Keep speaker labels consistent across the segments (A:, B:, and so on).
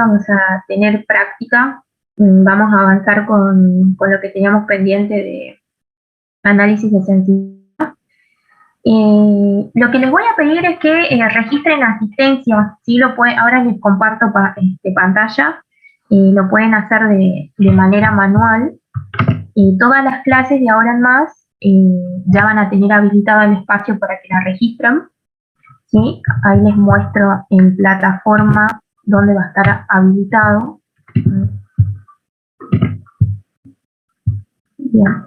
A: vamos a tener práctica. Vamos a avanzar con lo que teníamos pendiente de análisis de sensibilidad. Lo que les voy a pedir es que registren asistencia. ¿Sí? Ahora les comparto pantalla. Lo pueden hacer de manera manual. Todas las clases de ahora en más ya van a tener habilitado el espacio para que la registren. ¿Sí? Ahí les muestro en plataforma dónde va a estar habilitado. Bien.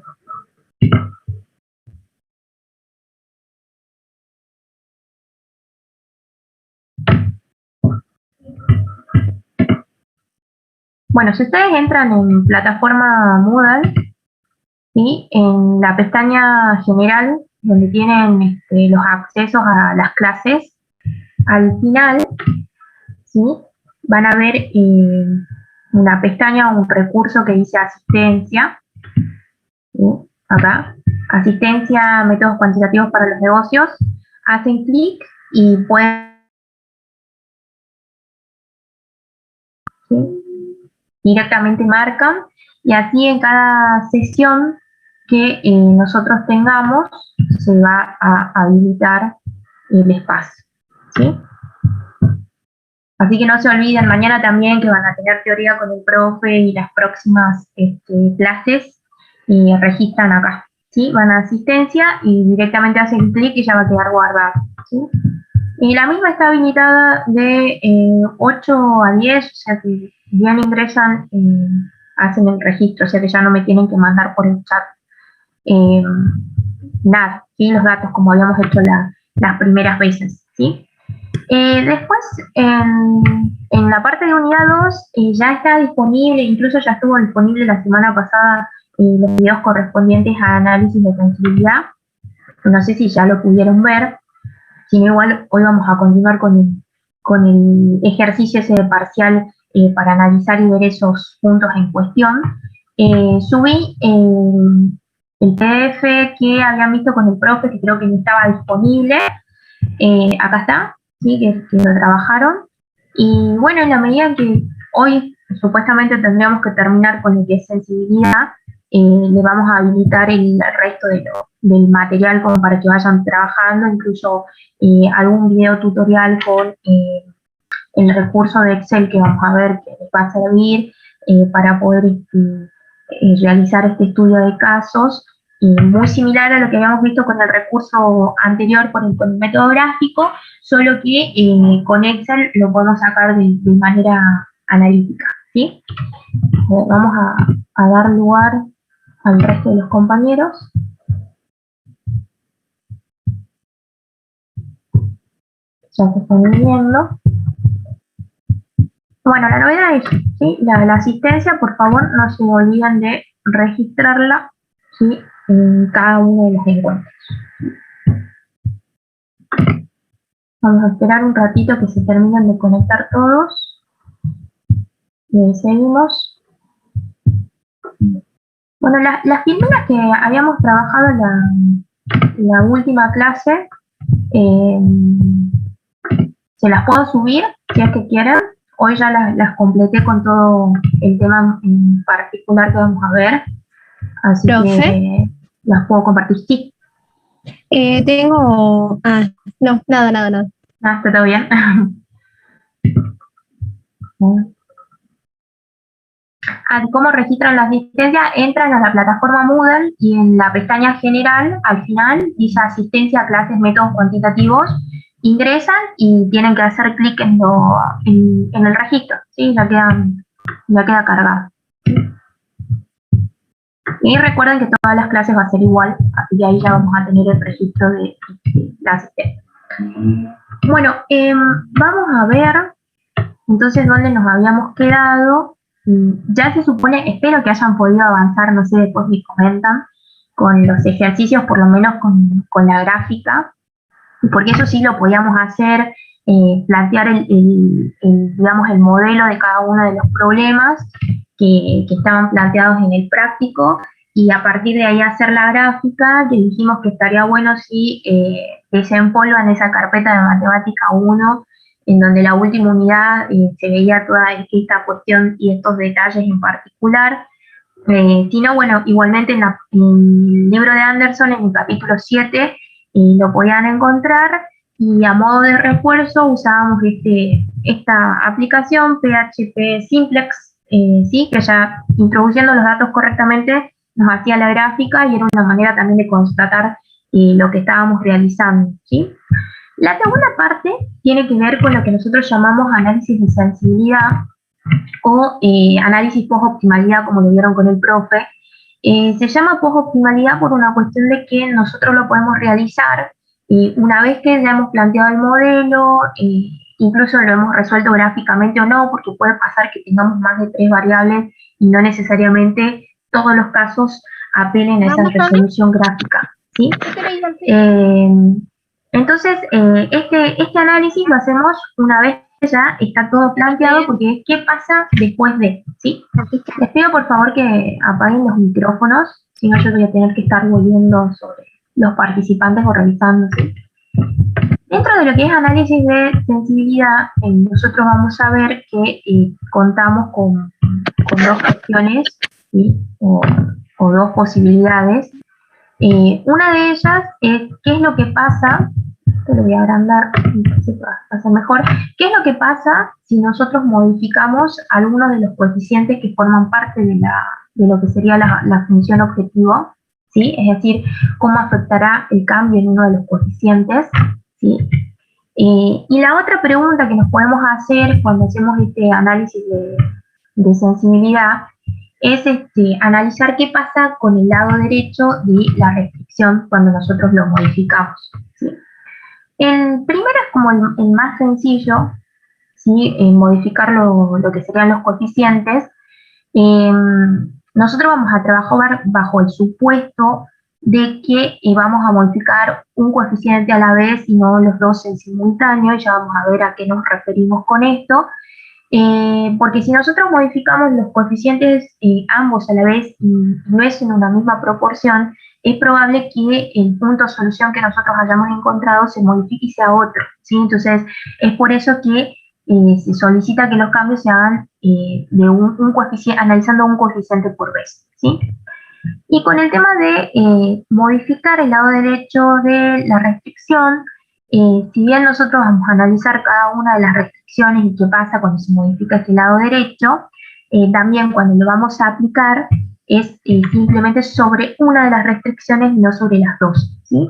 A: Bueno, si ustedes entran en plataforma Moodle, ¿sí? En la pestaña general, donde tienen los accesos a las clases, al final, ¿sí? Van a ver una pestaña, un recurso que dice asistencia, ¿sí? Acá, asistencia, métodos cuantitativos para los negocios. Hacen clic y pueden, ¿sí? Directamente marcan, y así en cada sesión que nosotros tengamos se va a habilitar el espacio, ¿sí? Así que no se olviden, mañana también que van a tener teoría con el profe y las próximas clases registran acá, ¿sí? Van a asistencia y directamente hacen clic y ya va a quedar guardado, ¿sí? Y la misma está habilitada de 8 a 10, o sea que bien ingresan, hacen el registro, o sea que ya no me tienen que mandar por el chat nada, ¿sí? Los datos como habíamos hecho las primeras veces, ¿sí? Después, en la parte de unidad 2, ya está disponible, incluso ya estuvo disponible la semana pasada, los videos correspondientes a análisis de sensibilidad. No sé si ya lo pudieron ver. Sino igual hoy vamos a continuar con el ejercicio ese de parcial para analizar y ver esos puntos en cuestión. Subí el PDF que habían visto con el profe, que creo que no estaba disponible. Acá está, ¿sí? que lo trabajaron. Y bueno, en la medida en que hoy supuestamente tendríamos que terminar con lo que es sensibilidad, le vamos a habilitar el resto del material como para que vayan trabajando, incluso algún video tutorial con el recurso de Excel que vamos a ver que les va a servir para poder realizar este estudio de casos, muy similar a lo que habíamos visto con el recurso anterior con el método gráfico, solo que con Excel lo podemos sacar de manera analítica, ¿sí? Vamos a dar lugar al resto de los compañeros. Ya se están viendo. Bueno, la novedad es, ¿sí? la asistencia, por favor, no se olviden de registrarla, ¿sí? En cada uno de los encuentros. Vamos a esperar un ratito que se terminen de conectar todos. Y ahí seguimos. Bueno, las primeras que habíamos trabajado en la última clase, se las puedo subir si es que quieren. Hoy ya las completé con todo el tema en particular que vamos a ver. Así ¿Profe? Que las puedo compartir. Sí.
B: Tengo... no, nada.
A: ¿Está todo bien? ¿Cómo registran la asistencia? Entran a la plataforma Moodle y en la pestaña general, al final, dice asistencia a clases, métodos cuantitativos. Ingresan y tienen que hacer clic en el registro, ¿sí? Ya queda cargado. Y recuerden que todas las clases va a ser igual, así que ahí ya vamos a tener el registro de la asistencia. Bueno, vamos a ver entonces dónde nos habíamos quedado. Ya se supone, espero que hayan podido avanzar, no sé, después me comentan, con los ejercicios, por lo menos con la gráfica, porque eso sí lo podíamos hacer, plantear digamos, el modelo de cada uno de los problemas que estaban planteados en el práctico, y a partir de ahí hacer la gráfica, que dijimos que estaría bueno si desempolvan esa carpeta de matemática 1 en donde la última unidad se veía toda esta cuestión y estos detalles en particular, sino, bueno, igualmente en el libro de Anderson, en el capítulo 7, lo podían encontrar, y a modo de refuerzo usábamos esta aplicación PHP Simplex, ¿sí? Que ya introduciendo los datos correctamente nos hacía la gráfica y era una manera también de constatar lo que estábamos realizando, ¿sí? La segunda parte tiene que ver con lo que nosotros llamamos análisis de sensibilidad o análisis post-optimalidad, como lo vieron con el profe. Se llama post-optimalidad por una cuestión de que nosotros lo podemos realizar una vez que ya hemos planteado el modelo, incluso lo hemos resuelto gráficamente o no, porque puede pasar que tengamos más de 3 variables y no necesariamente todos los casos apelen a esa resolución gráfica, ¿sí? Entonces, este análisis lo hacemos una vez que ya está todo planteado, porque es qué pasa después de, ¿sí? Les pido por favor que apaguen los micrófonos, si no yo voy a tener que estar volviendo sobre los participantes o revisando, ¿sí? Dentro de lo que es análisis de sensibilidad, nosotros vamos a ver que contamos con 2 cuestiones, ¿sí? o 2 posibilidades. Una de ellas es qué es lo que pasa, esto lo voy a agrandar para hacer mejor, qué es lo que pasa si nosotros modificamos algunos de los coeficientes que forman parte de lo que sería la función objetivo, ¿sí? Es decir, cómo afectará el cambio en uno de los coeficientes, ¿sí? Y la otra pregunta que nos podemos hacer cuando hacemos este análisis de sensibilidad es analizar qué pasa con el lado derecho de la restricción cuando nosotros lo modificamos, ¿sí? El primero es como el más sencillo, ¿sí? Modificar lo que serían los coeficientes. Nosotros vamos a trabajar bajo el supuesto de que vamos a modificar un coeficiente a la vez y no los dos en simultáneo, y ya vamos a ver a qué nos referimos con esto. Porque si nosotros modificamos los coeficientes ambos a la vez y no es en una misma proporción, es probable que el punto de solución que nosotros hayamos encontrado se modifique y sea otro, ¿sí? Entonces, es por eso que se solicita que los cambios se hagan de un coeficiente, analizando un coeficiente por vez, ¿sí? Y con el tema de modificar el lado derecho de la restricción, si bien nosotros vamos a analizar cada una de las restricciones y qué pasa cuando se modifica este lado derecho, también cuando lo vamos a aplicar es simplemente sobre una de las restricciones y no sobre las dos, ¿sí?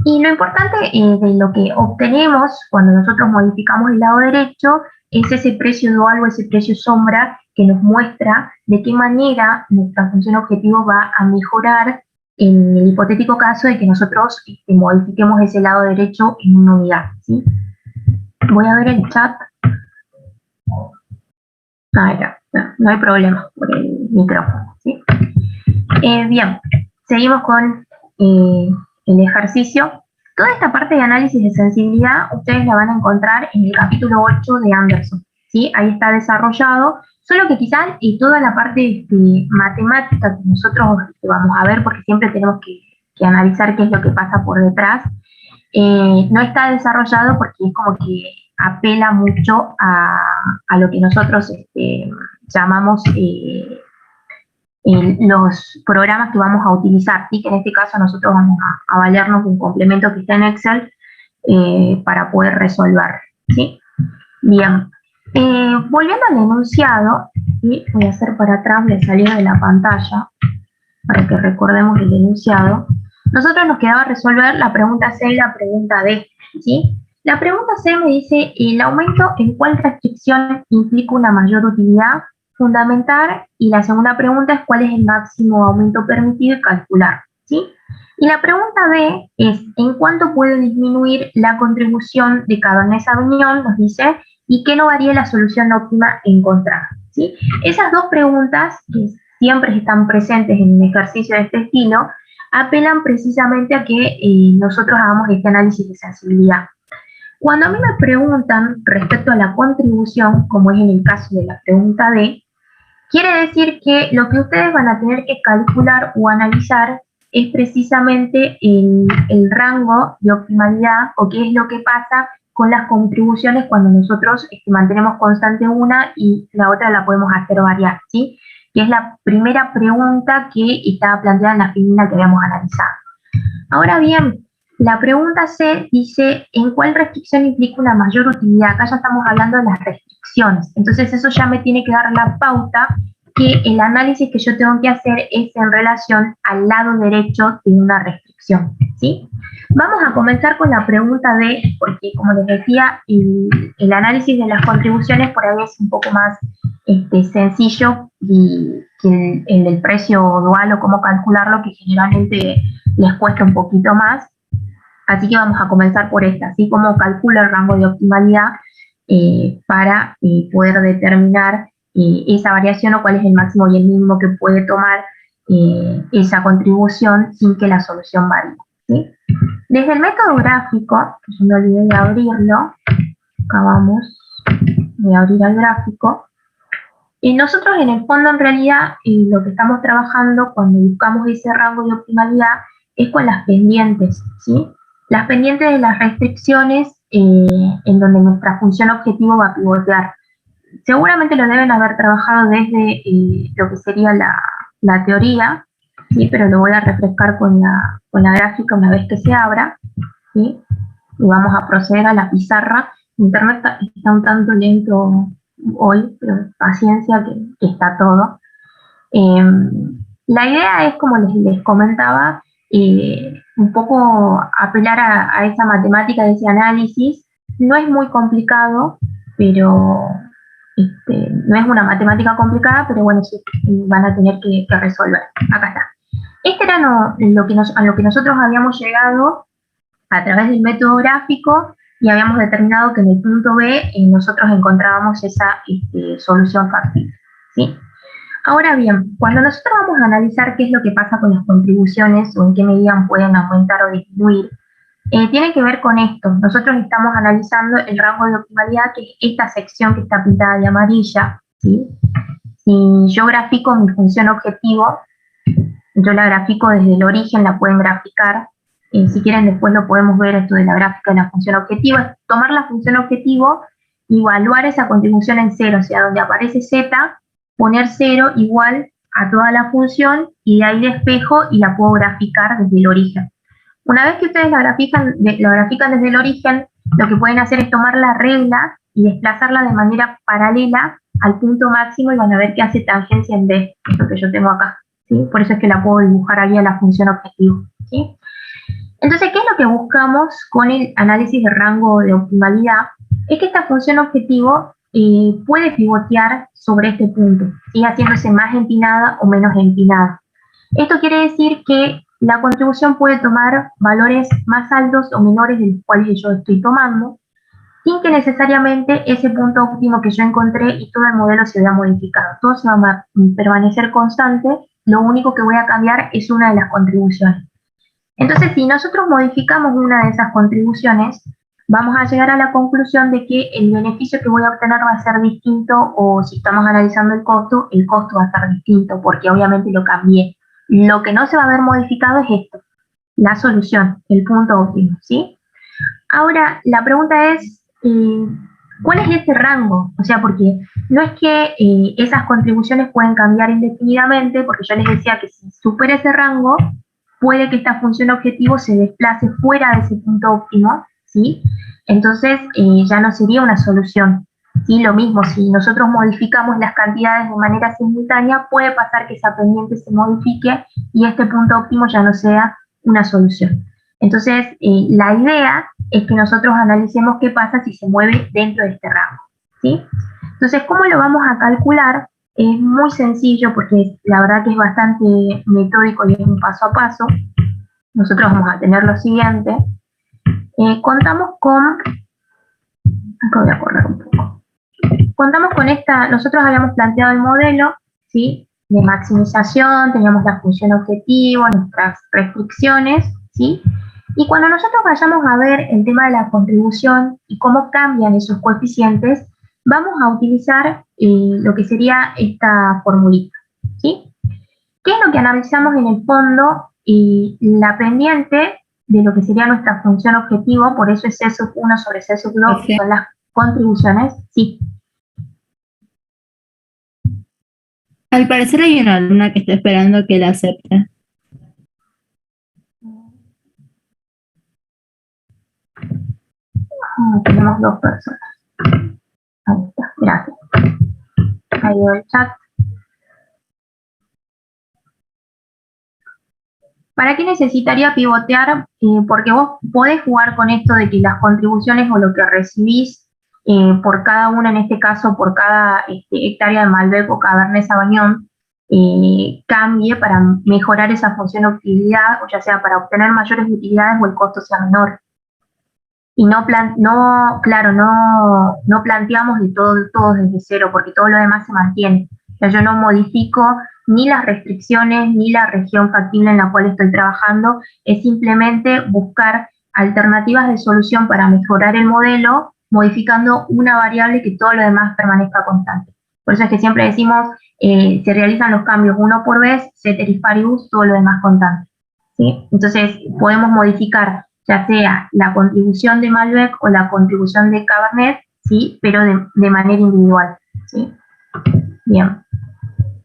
A: Y lo importante de lo que obtenemos cuando nosotros modificamos el lado derecho es ese precio dual o ese precio sombra que nos muestra de qué manera nuestra función objetivo va a mejorar en el hipotético caso de que nosotros modifiquemos ese lado derecho en una unidad, ¿sí? Voy a ver el chat. No hay problema por el micrófono, ¿sí? Bien, seguimos con el ejercicio. Toda esta parte de análisis de sensibilidad ustedes la van a encontrar en el capítulo 8 de Anderson, ¿sí? Ahí está desarrollado, solo que quizás toda la parte matemática que nosotros vamos a ver, porque siempre tenemos que analizar qué es lo que pasa por detrás, no está desarrollado porque es como que apela mucho a lo que nosotros llamamos los programas que vamos a utilizar, ¿sí? Que en este caso nosotros vamos a valernos de un complemento que está en Excel para poder resolver, ¿sí? Bien, volviendo al enunciado, ¿sí? Voy a hacer para atrás la salida de la pantalla para que recordemos el enunciado. Nosotros nos quedaba resolver la pregunta C y la pregunta D, ¿sí? La pregunta C me dice, ¿el aumento en cuál restricción implica una mayor utilidad? Fundamentar, y la segunda pregunta es cuál es el máximo aumento permitido y calcular, ¿sí? Y la pregunta B es ¿en cuánto puede disminuir la contribución de Cabernet Sauvignon? Nos dice, y qué no varía la solución óptima encontrada, ¿sí? Esas dos preguntas, que siempre están presentes en un ejercicio de este estilo, apelan precisamente a que nosotros hagamos este análisis de sensibilidad. Cuando a mí me preguntan respecto a la contribución, como es en el caso de la pregunta D, quiere decir que lo que ustedes van a tener que calcular o analizar es precisamente el rango de optimalidad o qué es lo que pasa con las contribuciones cuando nosotros mantenemos constante una y la otra la podemos hacer variar, ¿sí? Que es la primera pregunta que estaba planteada en la figura que habíamos analizado. Ahora bien, la pregunta C dice, ¿en cuál restricción implica una mayor utilidad? Acá ya estamos hablando de las restricciones. Entonces eso ya me tiene que dar la pauta que el análisis que yo tengo que hacer es en relación al lado derecho de una restricción, ¿sí? Vamos a comenzar con la pregunta D, porque como les decía, el análisis de las contribuciones por ahí es un poco más sencillo que el del precio dual o cómo calcularlo, que generalmente les cuesta un poquito más. Así que vamos a comenzar por esta, así como calcula el rango de optimalidad para poder determinar esa variación o cuál es el máximo y el mínimo que puede tomar esa contribución sin que la solución varíe, ¿sí? Desde el método gráfico, que yo me olvidé de abrirlo, acá vamos, voy a abrir el gráfico. Nosotros en el fondo en realidad lo que estamos trabajando cuando buscamos ese rango de optimalidad es con las pendientes, ¿sí? Las pendientes de las restricciones en donde nuestra función objetivo va a pivotear. Seguramente lo deben haber trabajado desde lo que sería la teoría, ¿sí? Pero lo voy a refrescar con la gráfica una vez que se abra, ¿sí? Y vamos a proceder a la pizarra. Internet está un tanto lento hoy, pero paciencia que está todo. La idea es, como les comentaba, un poco apelar a esa matemática, de ese análisis. No es muy complicado, pero no es una matemática complicada, pero bueno, sí, van a tener que resolver. Acá está. Este era a lo que nosotros habíamos llegado a través del método gráfico y habíamos determinado que en el punto B nosotros encontrábamos esa solución factible, ¿sí? Ahora bien, cuando nosotros vamos a analizar qué es lo que pasa con las contribuciones o en qué medida pueden aumentar o disminuir, tiene que ver con esto. Nosotros estamos analizando el rango de optimalidad, que es esta sección que está pintada de amarilla, ¿sí? Si yo grafico mi función objetivo, yo la grafico desde el origen, la pueden graficar. Si quieren después lo podemos ver, esto de la gráfica de la función objetivo, es tomar la función objetivo y evaluar esa contribución en cero, o sea, donde aparece z, poner 0 igual a toda la función y de ahí despejo y la puedo graficar desde el origen. Una vez que ustedes la grafican desde el origen, lo que pueden hacer es tomar la regla y desplazarla de manera paralela al punto máximo y van a ver que hace tangencia en B, que es lo que yo tengo acá, ¿sí? Por eso es que la puedo dibujar ahí a la función objetivo, ¿sí? Entonces, ¿qué es lo que buscamos con el análisis de rango de optimalidad? Es que esta función objetivo puede pivotear sobre este punto, ¿sí? Haciéndose más empinada o menos empinada. Esto quiere decir que la contribución puede tomar valores más altos o menores de los cuales yo estoy tomando, sin que necesariamente ese punto óptimo que yo encontré y todo el modelo se vea modificado. Todo se va a permanecer constante, lo único que voy a cambiar es una de las contribuciones. Entonces, si nosotros modificamos una de esas contribuciones, vamos a llegar a la conclusión de que el beneficio que voy a obtener va a ser distinto, o si estamos analizando el costo va a ser distinto, porque obviamente lo cambié. Lo que no se va a ver modificado es esto, la solución, el punto óptimo, ¿sí? Ahora, la pregunta es, ¿cuál es ese rango? O sea, porque no es que esas contribuciones pueden cambiar indefinidamente, porque yo les decía que si supera ese rango, puede que esta función objetivo se desplace fuera de ese punto óptimo, ¿sí? Entonces, ya no sería una solución. ¿Sí? Lo mismo, si nosotros modificamos las cantidades de manera simultánea, puede pasar que esa pendiente se modifique y este punto óptimo ya no sea una solución. Entonces, la idea es que nosotros analicemos qué pasa si se mueve dentro de este rango, ¿sí? Entonces, ¿cómo lo vamos a calcular? Es muy sencillo porque la verdad que es bastante metódico y es un paso a paso. Nosotros vamos a tener lo siguiente. Contamos con... Acá voy a correr un poco. Contamos con esta... Nosotros habíamos planteado el modelo, ¿sí? De maximización, teníamos la función objetivo, nuestras restricciones, ¿sí? Y cuando nosotros vayamos a ver el tema de la contribución y cómo cambian esos coeficientes, vamos a utilizar lo que sería esta formulita, ¿sí? ¿Qué es lo que analizamos en el fondo? La pendiente de lo que sería nuestra función objetivo, por eso es C sub 1 sobre C sub 2, que son las contribuciones, sí.
C: Al parecer hay una alumna que está esperando que la acepte.
A: Tenemos 2 personas. Ahí está, gracias. Ahí veo el chat. ¿Para qué necesitaría pivotear? Porque vos podés jugar con esto de que las contribuciones o lo que recibís por cada una, en este caso por cada hectárea de Malbec o Cabernet Sauvignon, cambie para mejorar esa función de utilidad, o ya sea para obtener mayores utilidades o el costo sea menor. Y no planteamos de todo desde cero, porque todo lo demás se mantiene. O sea, yo no modifico ni las restricciones ni la región factible en la cual estoy trabajando, es simplemente buscar alternativas de solución para mejorar el modelo, modificando una variable que todo lo demás permanezca constante. Por eso es que siempre decimos, se realizan los cambios uno por vez, ceteris paribus, todo lo demás constante, ¿sí? Entonces podemos modificar ya sea la contribución de Malbec o la contribución de Cabernet, ¿sí? Pero de manera individual, ¿sí? Bien.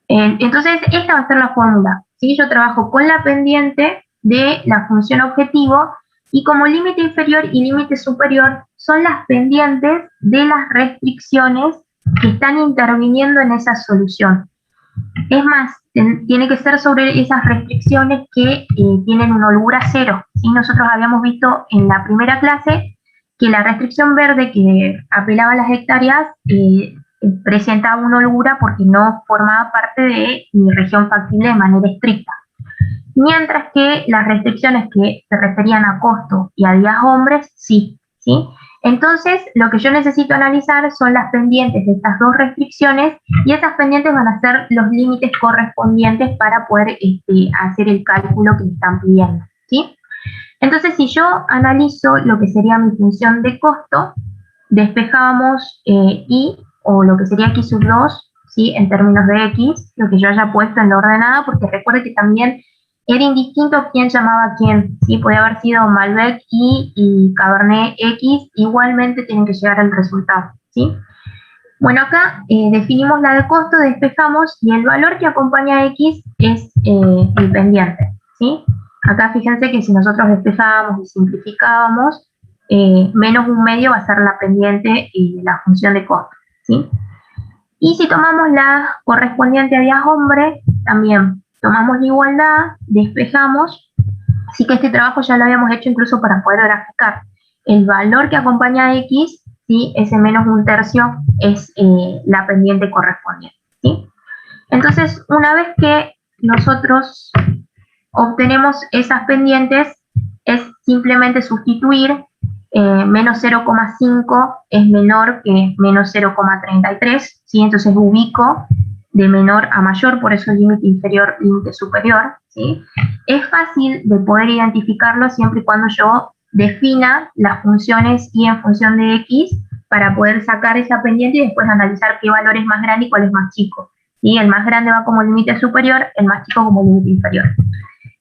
A: Entonces, esta va a ser la fórmula, ¿sí? Yo trabajo con la pendiente de la función objetivo y como límite inferior y límite superior son las pendientes de las restricciones que están interviniendo en esa solución. Es más, tiene que ser sobre esas restricciones que tienen una holgura cero, ¿sí? Nosotros habíamos visto en la primera clase que la restricción verde que apelaba a las hectáreas presentaba una holgura porque no formaba parte de mi región factible de manera estricta. Mientras que las restricciones que se referían a costo y a días hombres, sí, ¿sí? Entonces, lo que yo necesito analizar son las pendientes de estas dos restricciones y esas pendientes van a ser los límites correspondientes para poder hacer el cálculo que me están pidiendo, ¿sí? Entonces, si yo analizo lo que sería mi función de costo, despejábamos y, o lo que sería x sub 2, ¿sí? En términos de x, lo que yo haya puesto en la ordenada, porque recuerde que también era indistinto quién llamaba a quién, ¿sí? Puede haber sido Malbec y Cabernet X, igualmente tienen que llegar al resultado, ¿sí? Bueno, acá definimos la de costo, despejamos y el valor que acompaña a X es el pendiente, ¿sí? Acá fíjense que si nosotros despejábamos y simplificábamos, menos un medio va a ser la pendiente y la función de costo, ¿sí? Y si tomamos la correspondiente a días hombre, también tomamos la igualdad, despejamos, así que este trabajo ya lo habíamos hecho incluso para poder graficar. El valor que acompaña a X, ¿sí? Ese menos un tercio es la pendiente correspondiente, ¿sí? Entonces, una vez que nosotros obtenemos esas pendientes, es simplemente sustituir menos 0,5 es menor que menos 0,33, ¿sí? Entonces ubico de menor a mayor, por eso límite inferior, límite superior, ¿sí? Es fácil de poder identificarlo siempre y cuando yo defina las funciones y en función de X para poder sacar esa pendiente y después analizar qué valor es más grande y cuál es más chico, ¿sí? El más grande va como límite superior, el más chico como límite inferior.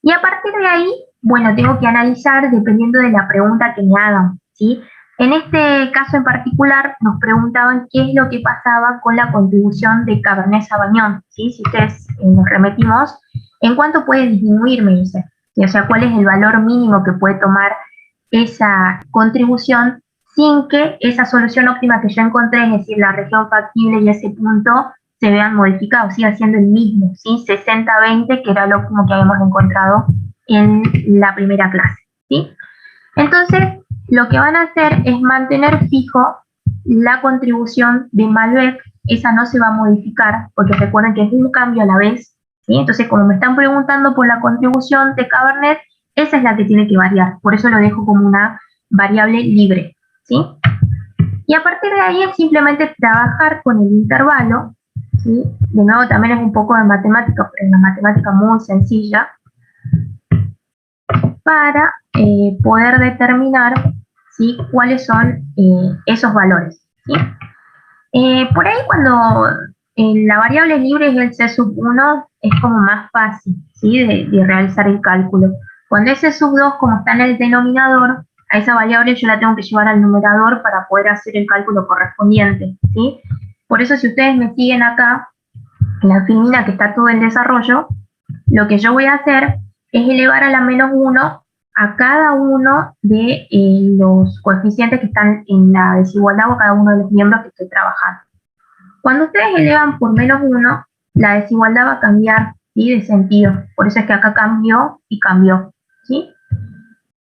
A: Y a partir de ahí, bueno, tengo que analizar dependiendo de la pregunta que me hagan, ¿sí? En este caso en particular nos preguntaban qué es lo que pasaba con la contribución de Cabernet Sauvignon, ¿sí? Si ustedes nos remetimos, ¿en cuánto puede disminuir? Me dice, ¿sí? O sea, ¿cuál es el valor mínimo que puede tomar esa contribución sin que esa solución óptima que yo encontré, es decir, la región factible y ese punto, se vean modificados, siga siendo el mismo, ¿sí? 60-20, que era lo óptimo que habíamos encontrado en la primera clase, ¿sí? Entonces, lo que van a hacer es mantener fijo la contribución de Malbec, esa no se va a modificar, porque recuerden que es un cambio a la vez, ¿sí? Entonces, como me están preguntando por la contribución de Cabernet, esa es la que tiene que variar, por eso lo dejo como una variable libre, ¿sí? Y a partir de ahí es simplemente trabajar con el intervalo, ¿sí? De nuevo también es un poco de matemática, pero es una matemática muy sencilla, para poder determinar, ¿sí? Cuáles son esos valores, ¿sí? Por ahí cuando la variable libre es el C sub 1, es como más fácil, ¿sí? de realizar el cálculo. Cuando ese sub 2, como está en el denominador, a esa variable yo la tengo que llevar al numerador para poder hacer el cálculo correspondiente, ¿sí? Por eso, si ustedes me siguen acá, en la filmina que está todo en desarrollo, lo que yo voy a hacer es elevar a la menos 1 a cada uno de los coeficientes que están en la desigualdad o cada uno de los miembros que estoy trabajando. Cuando ustedes elevan por menos 1, la desigualdad va a cambiar, ¿sí?, de sentido. Por eso es que acá cambió y cambió, ¿sí?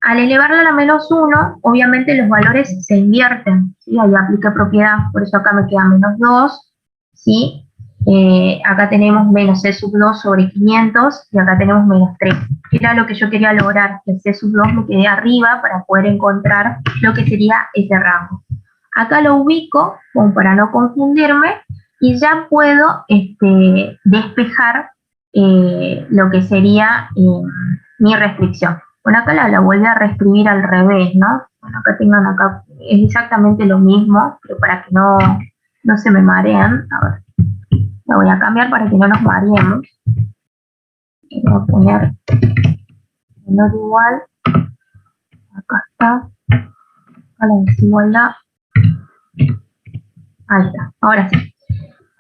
A: Al elevarla a la menos 1, obviamente los valores se invierten, ¿sí? Ahí aplica propiedad, por eso acá me queda menos 2, ¿sí? Acá tenemos menos C sub 2 sobre 500 y acá tenemos menos 3. Era lo que yo quería lograr, que el C sub 2 me quede arriba para poder encontrar lo que sería ese rango. Acá lo ubico, como para no confundirme, y ya puedo despejar lo que sería mi restricción. Bueno, acá la vuelvo a reescribir al revés, ¿no? Bueno, acá tengan acá, es exactamente lo mismo, pero para que no se me marean, a ver, la voy a cambiar para que no nos mareemos. Y voy a poner menor o igual, acá está, a la desigualdad, ahí está, ahora sí.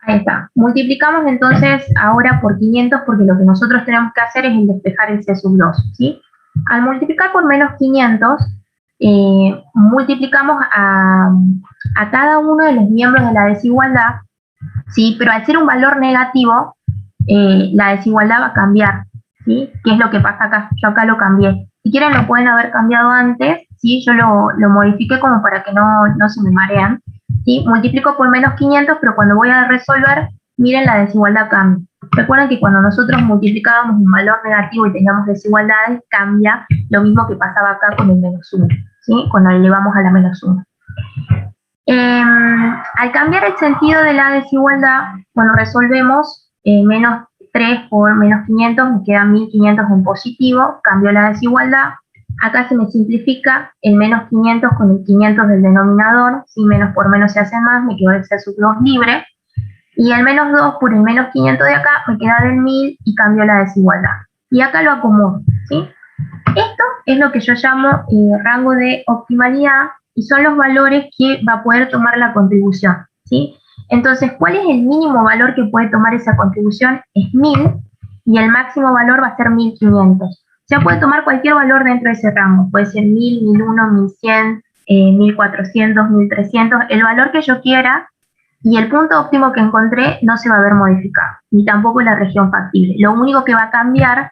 A: Ahí está. Multiplicamos entonces ahora por 500 porque lo que nosotros tenemos que hacer es el despejar el C sub 2, ¿sí? Al multiplicar por menos 500, multiplicamos a cada uno de los miembros de la desigualdad, ¿sí? Pero al ser un valor negativo, la desigualdad va a cambiar, ¿sí? ¿Qué es lo que pasa acá? Yo acá lo cambié. Si quieren lo pueden haber cambiado antes, ¿sí? Yo lo modifiqué como para que no se me marean. ¿Sí? Multiplico por menos 500, pero cuando voy a resolver, miren, la desigualdad cambia. Recuerden que cuando nosotros multiplicábamos un valor negativo y teníamos desigualdades, cambia lo mismo que pasaba acá con el menos 1, ¿sí? Cuando elevamos a la menos 1. Al cambiar el sentido de la desigualdad, cuando resolvemos menos 3 por menos 500, me queda 1500 en positivo, cambio la desigualdad. Acá se me simplifica el menos 500 con el 500 del denominador, si menos por menos se hace más, me quedó el C sub 2 libre, y el menos 2 por el menos 500 de acá me queda del 1000 y cambio la desigualdad. Y acá lo acomodo, ¿sí? Esto es lo que yo llamo rango de optimalidad y son los valores que va a poder tomar la contribución, ¿sí? Entonces, ¿cuál es el mínimo valor que puede tomar esa contribución? Es 1000 y el máximo valor va a ser 1500. Ya puede tomar cualquier valor dentro de ese rango, puede ser 1000, 1001, 1100, 1400, 1300, el valor que yo quiera, y el punto óptimo que encontré no se va a ver modificado, ni tampoco la región factible. Lo único que va a cambiar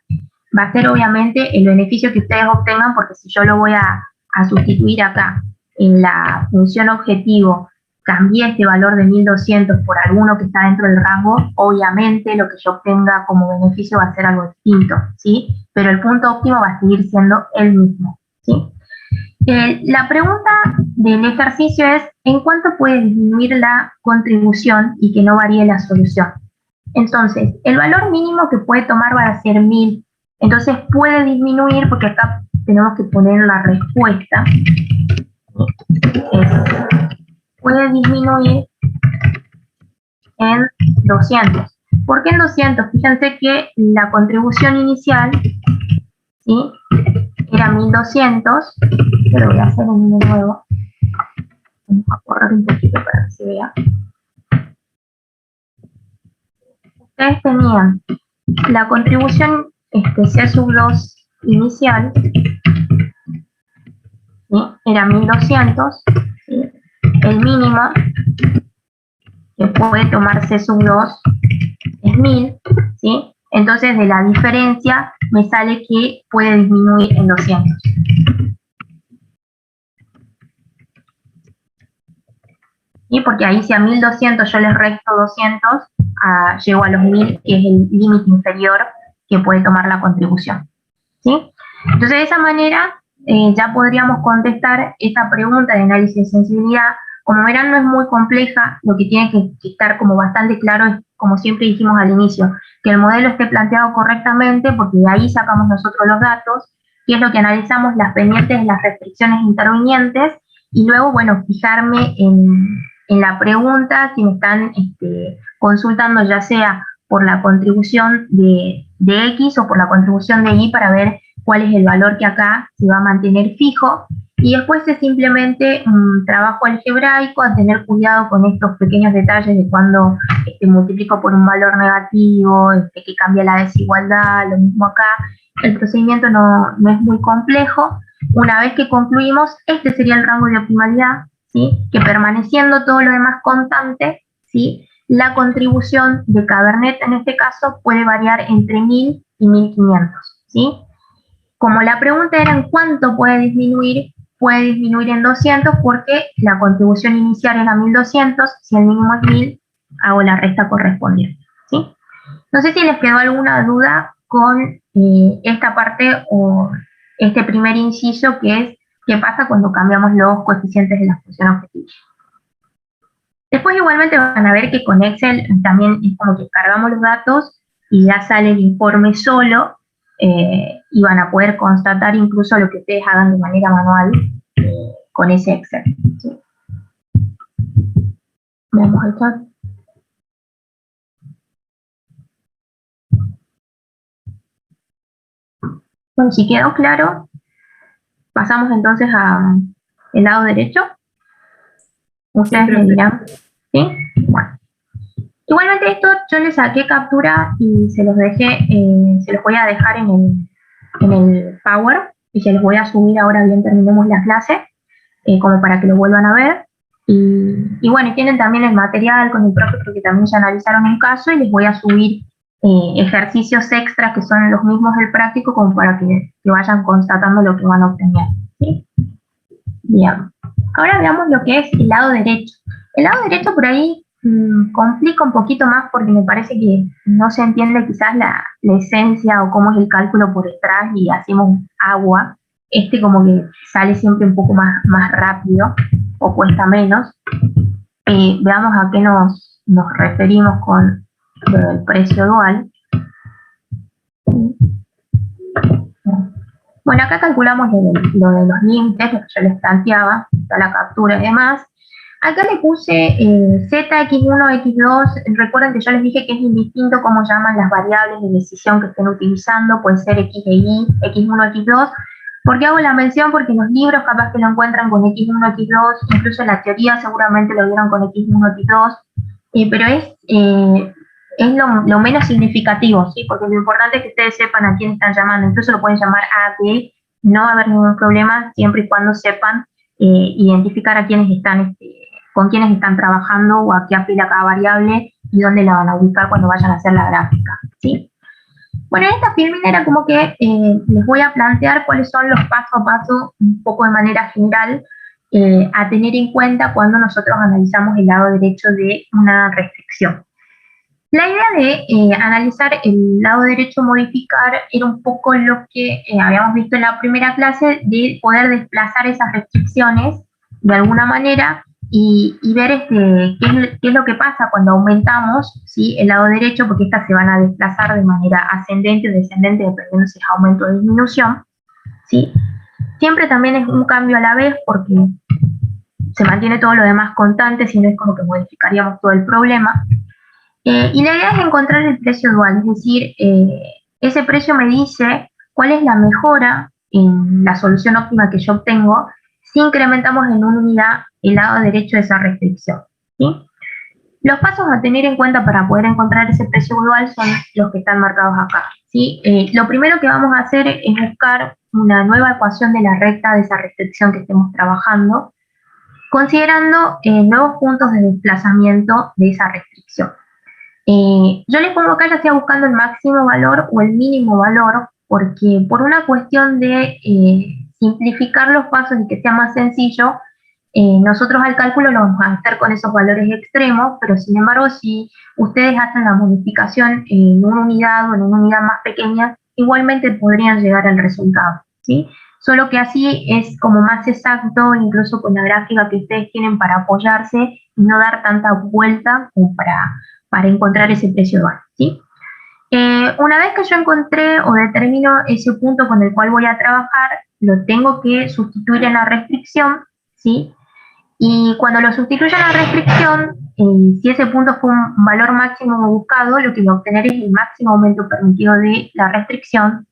A: va a ser obviamente el beneficio que ustedes obtengan, porque si yo lo voy a sustituir acá en la función objetivo, cambié este valor de 1200 por alguno que está dentro del rango, obviamente lo que yo obtenga como beneficio va a ser algo distinto, ¿sí? Pero el punto óptimo va a seguir siendo el mismo, ¿sí? La pregunta del ejercicio es, ¿en cuánto puede disminuir la contribución y que no varíe la solución? Entonces, el valor mínimo que puede tomar va a ser 1000, entonces puede disminuir, porque acá tenemos que poner la respuesta, puede disminuir en 200. ¿Por qué en 200? Fíjense que la contribución inicial, ¿sí?, era 1200. Yo lo voy a hacer en uno nuevo. Vamos a correr un poquito para que se vea. Ustedes tenían la contribución C sub 2 inicial, ¿sí?, era 1200, ¿sí? El mínimo que puede tomar C sub 2 es 1000, ¿sí? Entonces de la diferencia me sale que puede disminuir en 200. ¿Sí? Porque ahí si a 1200 yo les resto 200, llego a los 1000, que es el límite inferior que puede tomar la contribución, ¿sí? Entonces de esa manera ya podríamos contestar esa pregunta de análisis de sensibilidad. Como verán, no es muy compleja, lo que tiene que estar como bastante claro es, como siempre dijimos al inicio, que el modelo esté planteado correctamente, porque de ahí sacamos nosotros los datos, que es lo que analizamos, las pendientes, las restricciones intervinientes, y luego, bueno, fijarme en la pregunta, si me están consultando ya sea por la contribución de X o por la contribución de Y, para ver cuál es el valor que acá se va a mantener fijo, y después es simplemente un trabajo algebraico, a tener cuidado con estos pequeños detalles de cuando multiplico por un valor negativo, que cambia la desigualdad, lo mismo acá. El procedimiento no es muy complejo. Una vez que concluimos, este sería el rango de optimalidad, ¿sí? Que permaneciendo todo lo demás constante, ¿sí? La contribución de Cabernet en este caso puede variar entre 1000 y 1500, ¿sí? Como la pregunta era en cuánto puede disminuir en 200 porque la contribución inicial era 1200, si el mínimo es 1000, hago la resta correspondiente, ¿sí? No sé si les quedó alguna duda con esta parte o este primer inciso, que es qué pasa cuando cambiamos los coeficientes de la función objetiva. Después igualmente van a ver que con Excel también es como que cargamos los datos y ya sale el informe solo, y van a poder constatar incluso lo que ustedes hagan de manera manual con ese Excel, ¿sí? Veamos el chat. Bueno, si quedó claro, pasamos entonces al lado derecho. Ustedes me dirán, ¿sí? Bueno. Igualmente esto yo les saqué captura y se los dejé, se los voy a dejar en el Power, y se los voy a subir ahora bien terminemos la clase, como para que lo vuelvan a ver. Y bueno, y tienen también el material con el profe, porque también ya analizaron el caso, y les voy a subir ejercicios extras que son los mismos del práctico, como para que vayan constatando lo que van a obtener, ¿sí? Bien. Ahora veamos lo que es el lado derecho. El lado derecho por ahí complica un poquito más, porque me parece que no se entiende quizás la esencia o cómo es el cálculo por detrás, y hacemos agua. Como que sale siempre un poco más rápido o cuesta menos. Veamos a qué nos referimos con el precio dual. Bueno, acá calculamos lo de los límites, lo que yo les planteaba, está la captura y demás. Acá le puse ZX1, X2, recuerden que yo les dije que es indistinto cómo llaman las variables de decisión que estén utilizando, puede ser X e Y, X1, X2, ¿por qué hago la mención? Porque en los libros capaz que lo encuentran con X1, X2, incluso en la teoría seguramente lo vieron con X1, X2, pero es lo menos significativo, ¿sí? Porque lo importante es que ustedes sepan a quién están llamando, incluso lo pueden llamar A, B, no va a haber ningún problema siempre y cuando sepan identificar a quiénes están, con quiénes están trabajando, o a qué apela cada variable y dónde la van a ubicar cuando vayan a hacer la gráfica, ¿sí? Bueno, en esta filmina era como que les voy a plantear cuáles son los paso a paso, un poco de manera general, a tener en cuenta cuando nosotros analizamos el lado derecho de una restricción. La idea de analizar el lado derecho modificar era un poco lo que habíamos visto en la primera clase, de poder desplazar esas restricciones de alguna manera y ver qué es lo que pasa cuando aumentamos, ¿sí?, el lado derecho, porque estas se van a desplazar de manera ascendente o descendente dependiendo si es aumento o disminución, ¿sí? Siempre también es un cambio a la vez, porque se mantiene todo lo demás constante, si no es como que modificaríamos todo el problema. Y la idea es encontrar el precio dual, es decir, ese precio me dice cuál es la mejora en la solución óptima que yo obtengo si incrementamos en una unidad el lado derecho de esa restricción, ¿sí? Los pasos a tener en cuenta para poder encontrar ese precio dual son los que están marcados acá, ¿sí? Lo primero que vamos a hacer es buscar una nueva ecuación de la recta de esa restricción que estemos trabajando, considerando nuevos puntos de desplazamiento de esa restricción. Yo les pongo acá ya sea buscando el máximo valor o el mínimo valor, porque por una cuestión de simplificar los pasos y que sea más sencillo, nosotros al cálculo lo vamos a hacer con esos valores extremos, pero sin embargo si ustedes hacen la modificación en una unidad o en una unidad más pequeña, igualmente podrían llegar al resultado, ¿sí? Solo que así es como más exacto, incluso con la gráfica que ustedes tienen para apoyarse y no dar tanta vuelta como para encontrar ese precio dual, ¿sí? Una vez que yo encontré o determino ese punto con el cual voy a trabajar, lo tengo que sustituir en la restricción, ¿sí? Y cuando lo sustituyo en la restricción, si ese punto fue un valor máximo buscado, lo que voy a obtener es el máximo aumento permitido de la restricción.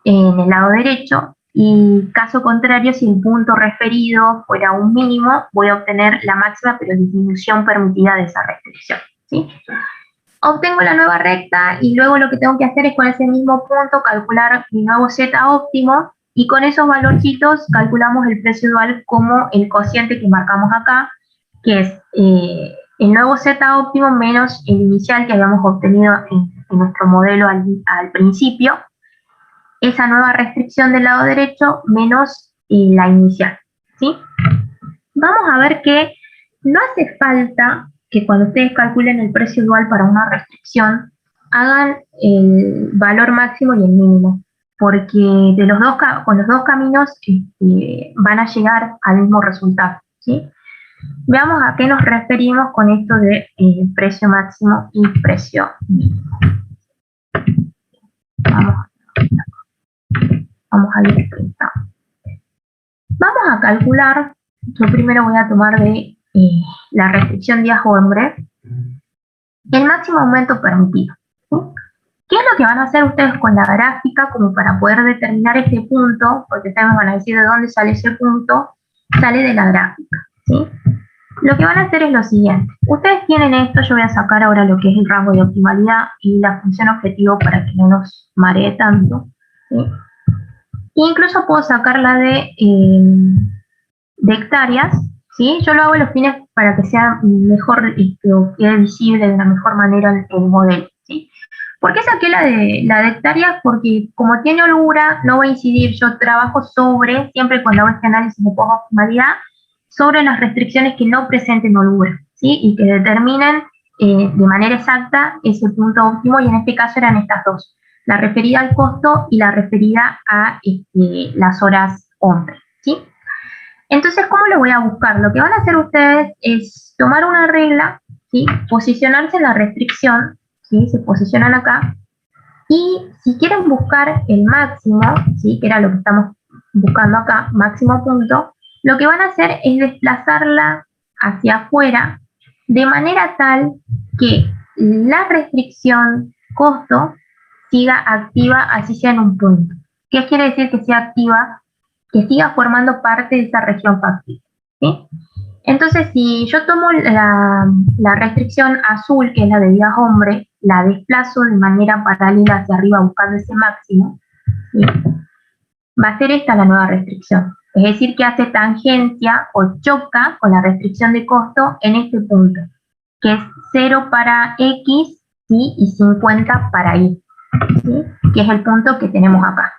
A: en el lado derecho, y caso contrario, si el punto referido fuera un mínimo, voy a obtener la máxima pero disminución permitida de esa restricción, ¿sí? Obtengo la nueva recta y luego lo que tengo que hacer es con ese mismo punto calcular mi nuevo Z óptimo, y con esos valorcitos calculamos el precio dual como el cociente que marcamos acá, que es el nuevo Z óptimo menos el inicial que habíamos obtenido en nuestro modelo al principio, esa nueva restricción del lado derecho menos la inicial, ¿sí? Vamos a ver que no hace falta que cuando ustedes calculen el precio dual para una restricción hagan el valor máximo y el mínimo, porque con los dos caminos van a llegar al mismo resultado, ¿sí? Veamos a qué nos referimos con esto de precio máximo y precio mínimo. Vamos a ir pintando. Vamos a calcular, yo primero voy a tomar de la restricción días-hombre, el máximo aumento permitido, ¿sí? ¿Qué es lo que van a hacer ustedes con la gráfica como para poder determinar este punto? Porque ustedes me van a decir de dónde sale ese punto. Sale de la gráfica, ¿sí? Lo que van a hacer es lo siguiente. Ustedes tienen esto, yo voy a sacar ahora lo que es el rango de optimalidad y la función objetivo para que no nos maree tanto, ¿sí? Incluso puedo sacarla de hectáreas, ¿sí? Yo lo hago en los fines para que sea mejor o quede visible de una mejor manera el modelo, ¿sí? ¿Por qué saqué la de hectáreas? Porque como tiene holgura, no va a incidir. Yo trabajo sobre, siempre cuando hago este análisis de post-optimalidad, sobre las restricciones que no presenten holgura, ¿sí? Y que determinen de manera exacta ese punto óptimo, y en este caso eran estas dos: la referida al costo y la referida a las horas hombre, ¿sí? Entonces, ¿cómo lo voy a buscar? Lo que van a hacer ustedes es tomar una regla, ¿sí? Posicionarse en la restricción, ¿sí? Se posicionan acá, y si quieren buscar el máximo, ¿sí? Que era lo que estamos buscando acá, máximo punto, lo que van a hacer es desplazarla hacia afuera de manera tal que la restricción costo siga activa, así sea en un punto. ¿Qué quiere decir que sea activa? Que siga formando parte de esa región factible, ¿sí? Entonces, si yo tomo la restricción azul, que es la de días hombre, la desplazo de manera paralela hacia arriba buscando ese máximo, ¿sí? Va a ser esta la nueva restricción. Es decir, que hace tangencia o choca con la restricción de costo en este punto, que es 0 para X, ¿sí? Y 50 para Y, ¿sí? Que es el punto que tenemos acá.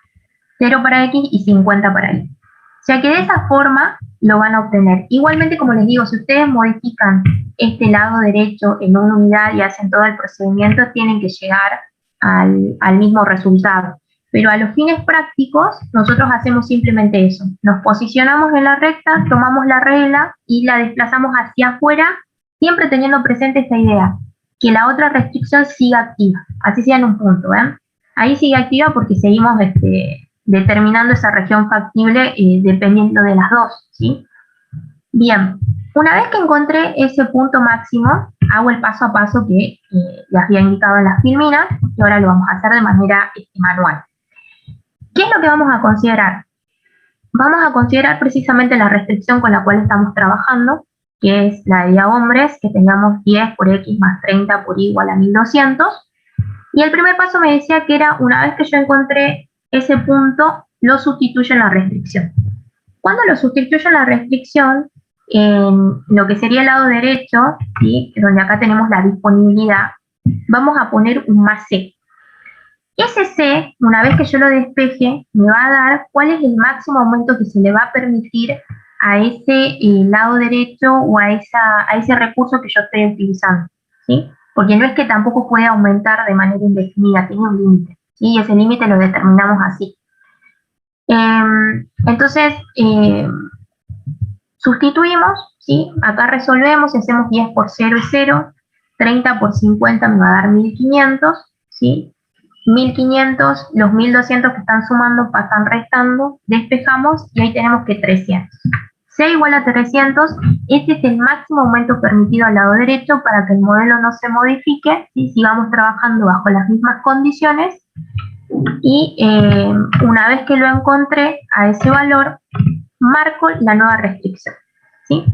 A: 0 para X y 50 para Y. O sea que de esa forma lo van a obtener. Igualmente, como les digo, si ustedes modifican este lado derecho en una unidad y hacen todo el procedimiento, tienen que llegar al mismo resultado. Pero a los fines prácticos, nosotros hacemos simplemente eso. Nos posicionamos en la recta, tomamos la regla y la desplazamos hacia afuera, siempre teniendo presente esta idea, que la otra restricción siga activa, así sea en un punto, ¿ven? Ahí sigue activa porque seguimos determinando esa región factible dependiendo de las dos, ¿sí? Bien, una vez que encontré ese punto máximo, hago el paso a paso que les había indicado en las filminas, y ahora lo vamos a hacer de manera manual. ¿Qué es lo que vamos a considerar? Vamos a considerar precisamente la restricción con la cual estamos trabajando, que es la de día hombres, que teníamos 10 por X más 30 por Y igual a 1200. Y el primer paso me decía que era, una vez que yo encontré ese punto, lo sustituyo en la restricción. Cuando lo sustituyo en la restricción, en lo que sería el lado derecho, ¿sí? Donde acá tenemos la disponibilidad, vamos a poner un más C. Ese C, una vez que yo lo despeje, me va a dar cuál es el máximo aumento que se le va a permitir a ese lado derecho o a ese recurso que yo estoy utilizando, ¿sí? Porque no es que tampoco puede aumentar de manera indefinida, tiene un límite, ¿sí? Y ese límite lo determinamos así. Entonces, sustituimos, ¿sí? Acá resolvemos, hacemos 10 por 0 es 0, 30 por 50 me va a dar 1500, ¿sí? 1500, los 1200 que están sumando pasan restando, despejamos y ahí tenemos que 300. C igual a 300, este es el máximo aumento permitido al lado derecho para que el modelo no se modifique y sigamos trabajando bajo las mismas condiciones Y una vez que lo encontré a ese valor, marco la nueva restricción, ¿sí?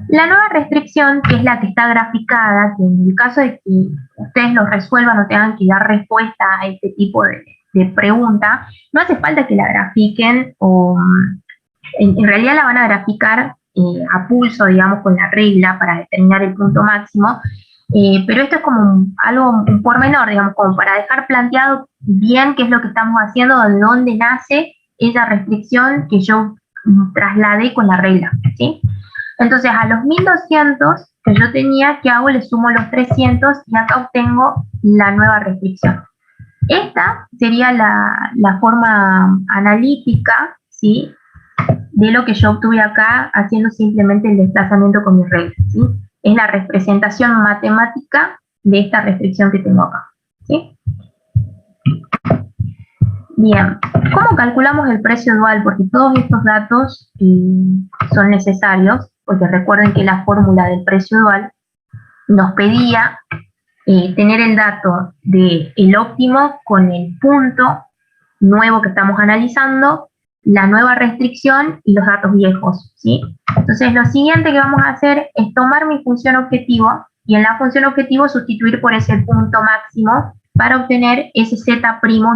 A: La nueva restricción, que es la que está graficada, que en el caso de que ustedes lo resuelvan o tengan que dar respuesta a este tipo de pregunta, no hace falta que la grafiquen o en realidad la van a graficar a pulso, digamos, con la regla para determinar el punto máximo, pero esto es como algo, un pormenor, digamos, como para dejar planteado bien qué es lo que estamos haciendo, de dónde nace esa restricción que yo trasladé con la regla, ¿sí? Entonces, a los 1200 que yo tenía, ¿qué hago? Le sumo los 300 y acá obtengo la nueva restricción. Esta sería la forma analítica, ¿sí?, de lo que yo obtuve acá haciendo simplemente el desplazamiento con mis reglas, ¿sí? Es la representación matemática de esta restricción que tengo acá, ¿sí? Bien, ¿cómo calculamos el precio dual? Porque todos estos datos son necesarios, porque recuerden que la fórmula del precio dual nos pedía tener el dato del óptimo con el punto nuevo que estamos analizando, la nueva restricción y los datos viejos, ¿sí? Entonces, lo siguiente que vamos a hacer es tomar mi función objetivo y en la función objetivo sustituir por ese punto máximo para obtener ese z'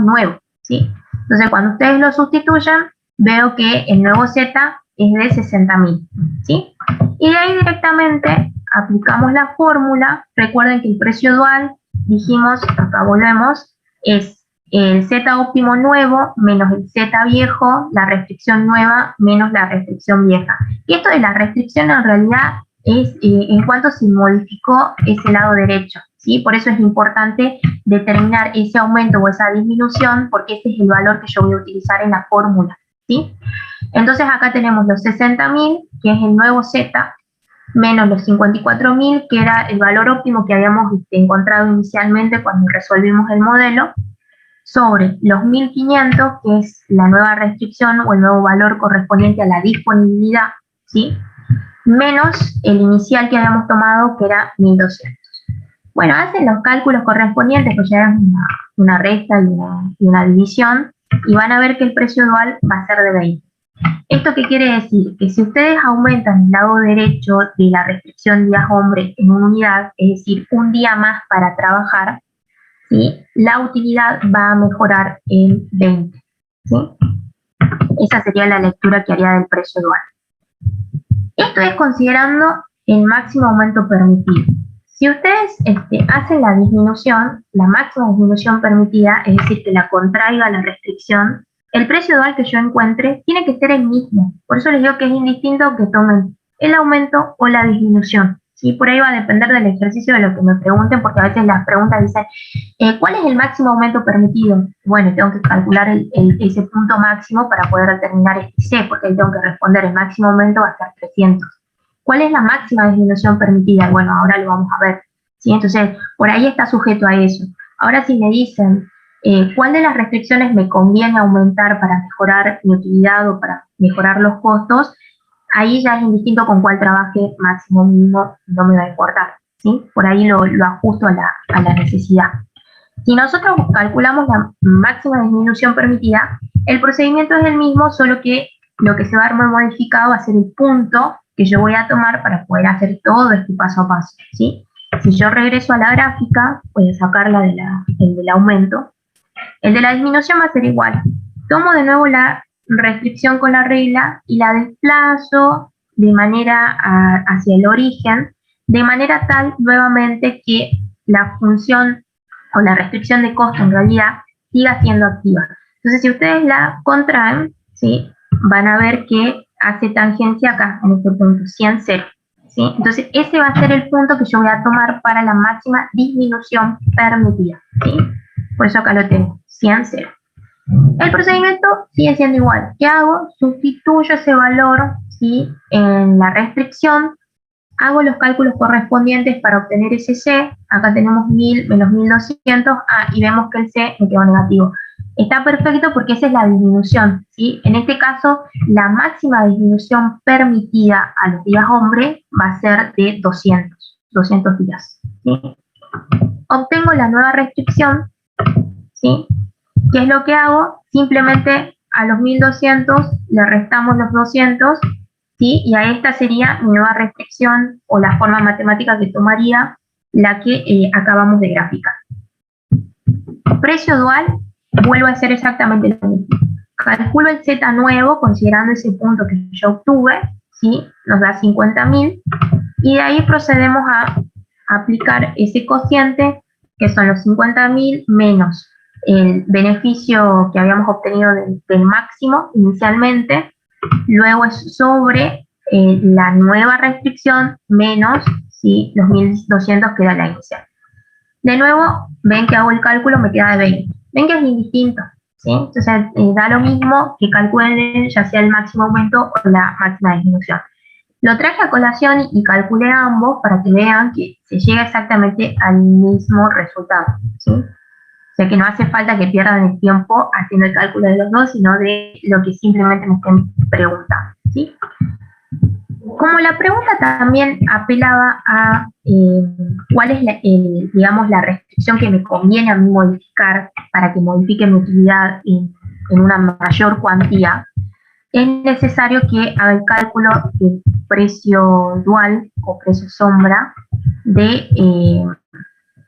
A: nuevo, ¿sí? Entonces, cuando ustedes lo sustituyan, veo que el nuevo z es de 60.000, ¿sí? Y de ahí directamente aplicamos la fórmula. Recuerden que el precio dual, dijimos, acá volvemos, es el z óptimo nuevo menos el z viejo, la restricción nueva menos la restricción vieja. Y esto de la restricción en realidad es en cuanto se modificó ese lado derecho, ¿sí? Por eso es importante determinar ese aumento o esa disminución, porque ese es el valor que yo voy a utilizar en la fórmula, ¿sí? Entonces acá tenemos los 60.000, que es el nuevo z, menos los 54.000, que era el valor óptimo que habíamos encontrado inicialmente cuando resolvimos el modelo, sobre los 1.500, que es la nueva restricción o el nuevo valor correspondiente a la disponibilidad, ¿sí?, menos el inicial que habíamos tomado, que era 1.200. Bueno, hacen los cálculos correspondientes, pues ya es una resta y una división, y van a ver que el precio dual va a ser de 20. ¿Esto qué quiere decir? Que si ustedes aumentan el lado derecho de la restricción días hombre en una unidad, es decir, un día más para trabajar, ¿sí?, la utilidad va a mejorar en 20, ¿sí? Esa sería la lectura que haría del precio dual. Esto es considerando el máximo aumento permitido. Si ustedes hacen la disminución, la máxima disminución permitida, es decir, que la contraiga la restricción, el precio dual que yo encuentre tiene que ser el mismo. Por eso les digo que es indistinto que tomen el aumento o la disminución, ¿sí? Por ahí va a depender del ejercicio de lo que me pregunten, porque a veces las preguntas dicen, ¿cuál es el máximo aumento permitido? Bueno, tengo que calcular ese punto máximo para poder determinar este C, porque ahí tengo que responder, el máximo aumento va a ser 300. ¿Cuál es la máxima disminución permitida? Bueno, ahora lo vamos a ver, ¿sí? Entonces, por ahí está sujeto a eso. Ahora, si me dicen, ¿cuál de las restricciones me conviene aumentar para mejorar mi utilidad o para mejorar los costos? Ahí ya es indistinto con cuál trabaje, máximo o mínimo, no me va a importar, ¿sí? Por ahí lo ajusto a la necesidad. Si nosotros calculamos la máxima disminución permitida, el procedimiento es el mismo, solo que lo que se va a ver modificado va a ser el punto que yo voy a tomar para poder hacer todo este paso a paso, ¿sí? Si yo regreso a la gráfica, voy a sacarla el del aumento. El de la disminución va a ser igual. Tomo de nuevo la restricción con la regla y la desplazo de manera hacia el origen, de manera tal nuevamente que la función o la restricción de costo en realidad siga siendo activa. Entonces, si ustedes la contraen, ¿sí?, van a ver que hace tangencia acá, en este punto, 100, 0. ¿Sí? Entonces, ese va a ser el punto que yo voy a tomar para la máxima disminución permitida, ¿sí? Por eso acá lo tengo, 100, 0. El procedimiento sigue siendo igual. ¿Qué hago? Sustituyo ese valor, ¿sí?, en la restricción, hago los cálculos correspondientes para obtener ese C. Acá tenemos 1000 menos 1200, y vemos que el C me quedó negativo. Está perfecto porque esa es la disminución, ¿sí? En este caso, la máxima disminución permitida a los días hombre va a ser de 200 días, ¿sí? Obtengo la nueva restricción, ¿sí?, ¿Qué es lo que hago? Simplemente a los 1200 le restamos los 200, ¿sí? Y a esta sería mi nueva restricción o la forma matemática que tomaría la que acabamos de graficar. Precio dual, vuelvo a hacer exactamente lo mismo. Calculo el Z nuevo considerando ese punto que yo obtuve, ¿sí? Nos da 50.000 y de ahí procedemos a aplicar ese cociente que son los 50.000 menos el beneficio que habíamos obtenido del máximo inicialmente, luego es sobre la nueva restricción menos, ¿sí? Los 1200 que era la inicial. De nuevo, ven que hago el cálculo, me queda de 20. Ven que es indistinto, ¿sí? Entonces da lo mismo que calculen ya sea el máximo aumento o la máxima disminución. Lo traje a colación y calculé ambos para que vean que se llega exactamente al mismo resultado, ¿sí? O sea que no hace falta que pierdan el tiempo haciendo el cálculo de los dos, sino de lo que simplemente me estén preguntando, ¿sí? Como la pregunta también apelaba a cuál es digamos, la restricción que me conviene a mí modificar para que modifique mi utilidad en una mayor cuantía, es necesario que haga el cálculo del precio dual o precio sombra de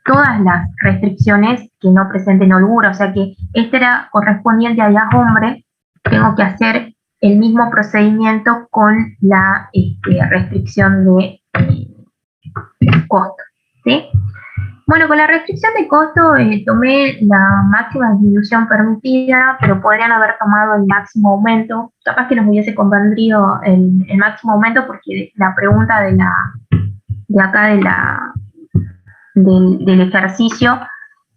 A: todas las restricciones que no presenten holgura. O sea que este era correspondiente a la hombre, tengo que hacer el mismo procedimiento con la restricción de costo, ¿sí? Bueno, con la restricción de costo tomé la máxima disminución permitida, pero podrían haber tomado el máximo aumento. Capaz que nos hubiese convenido el máximo aumento porque la pregunta de acá del ejercicio,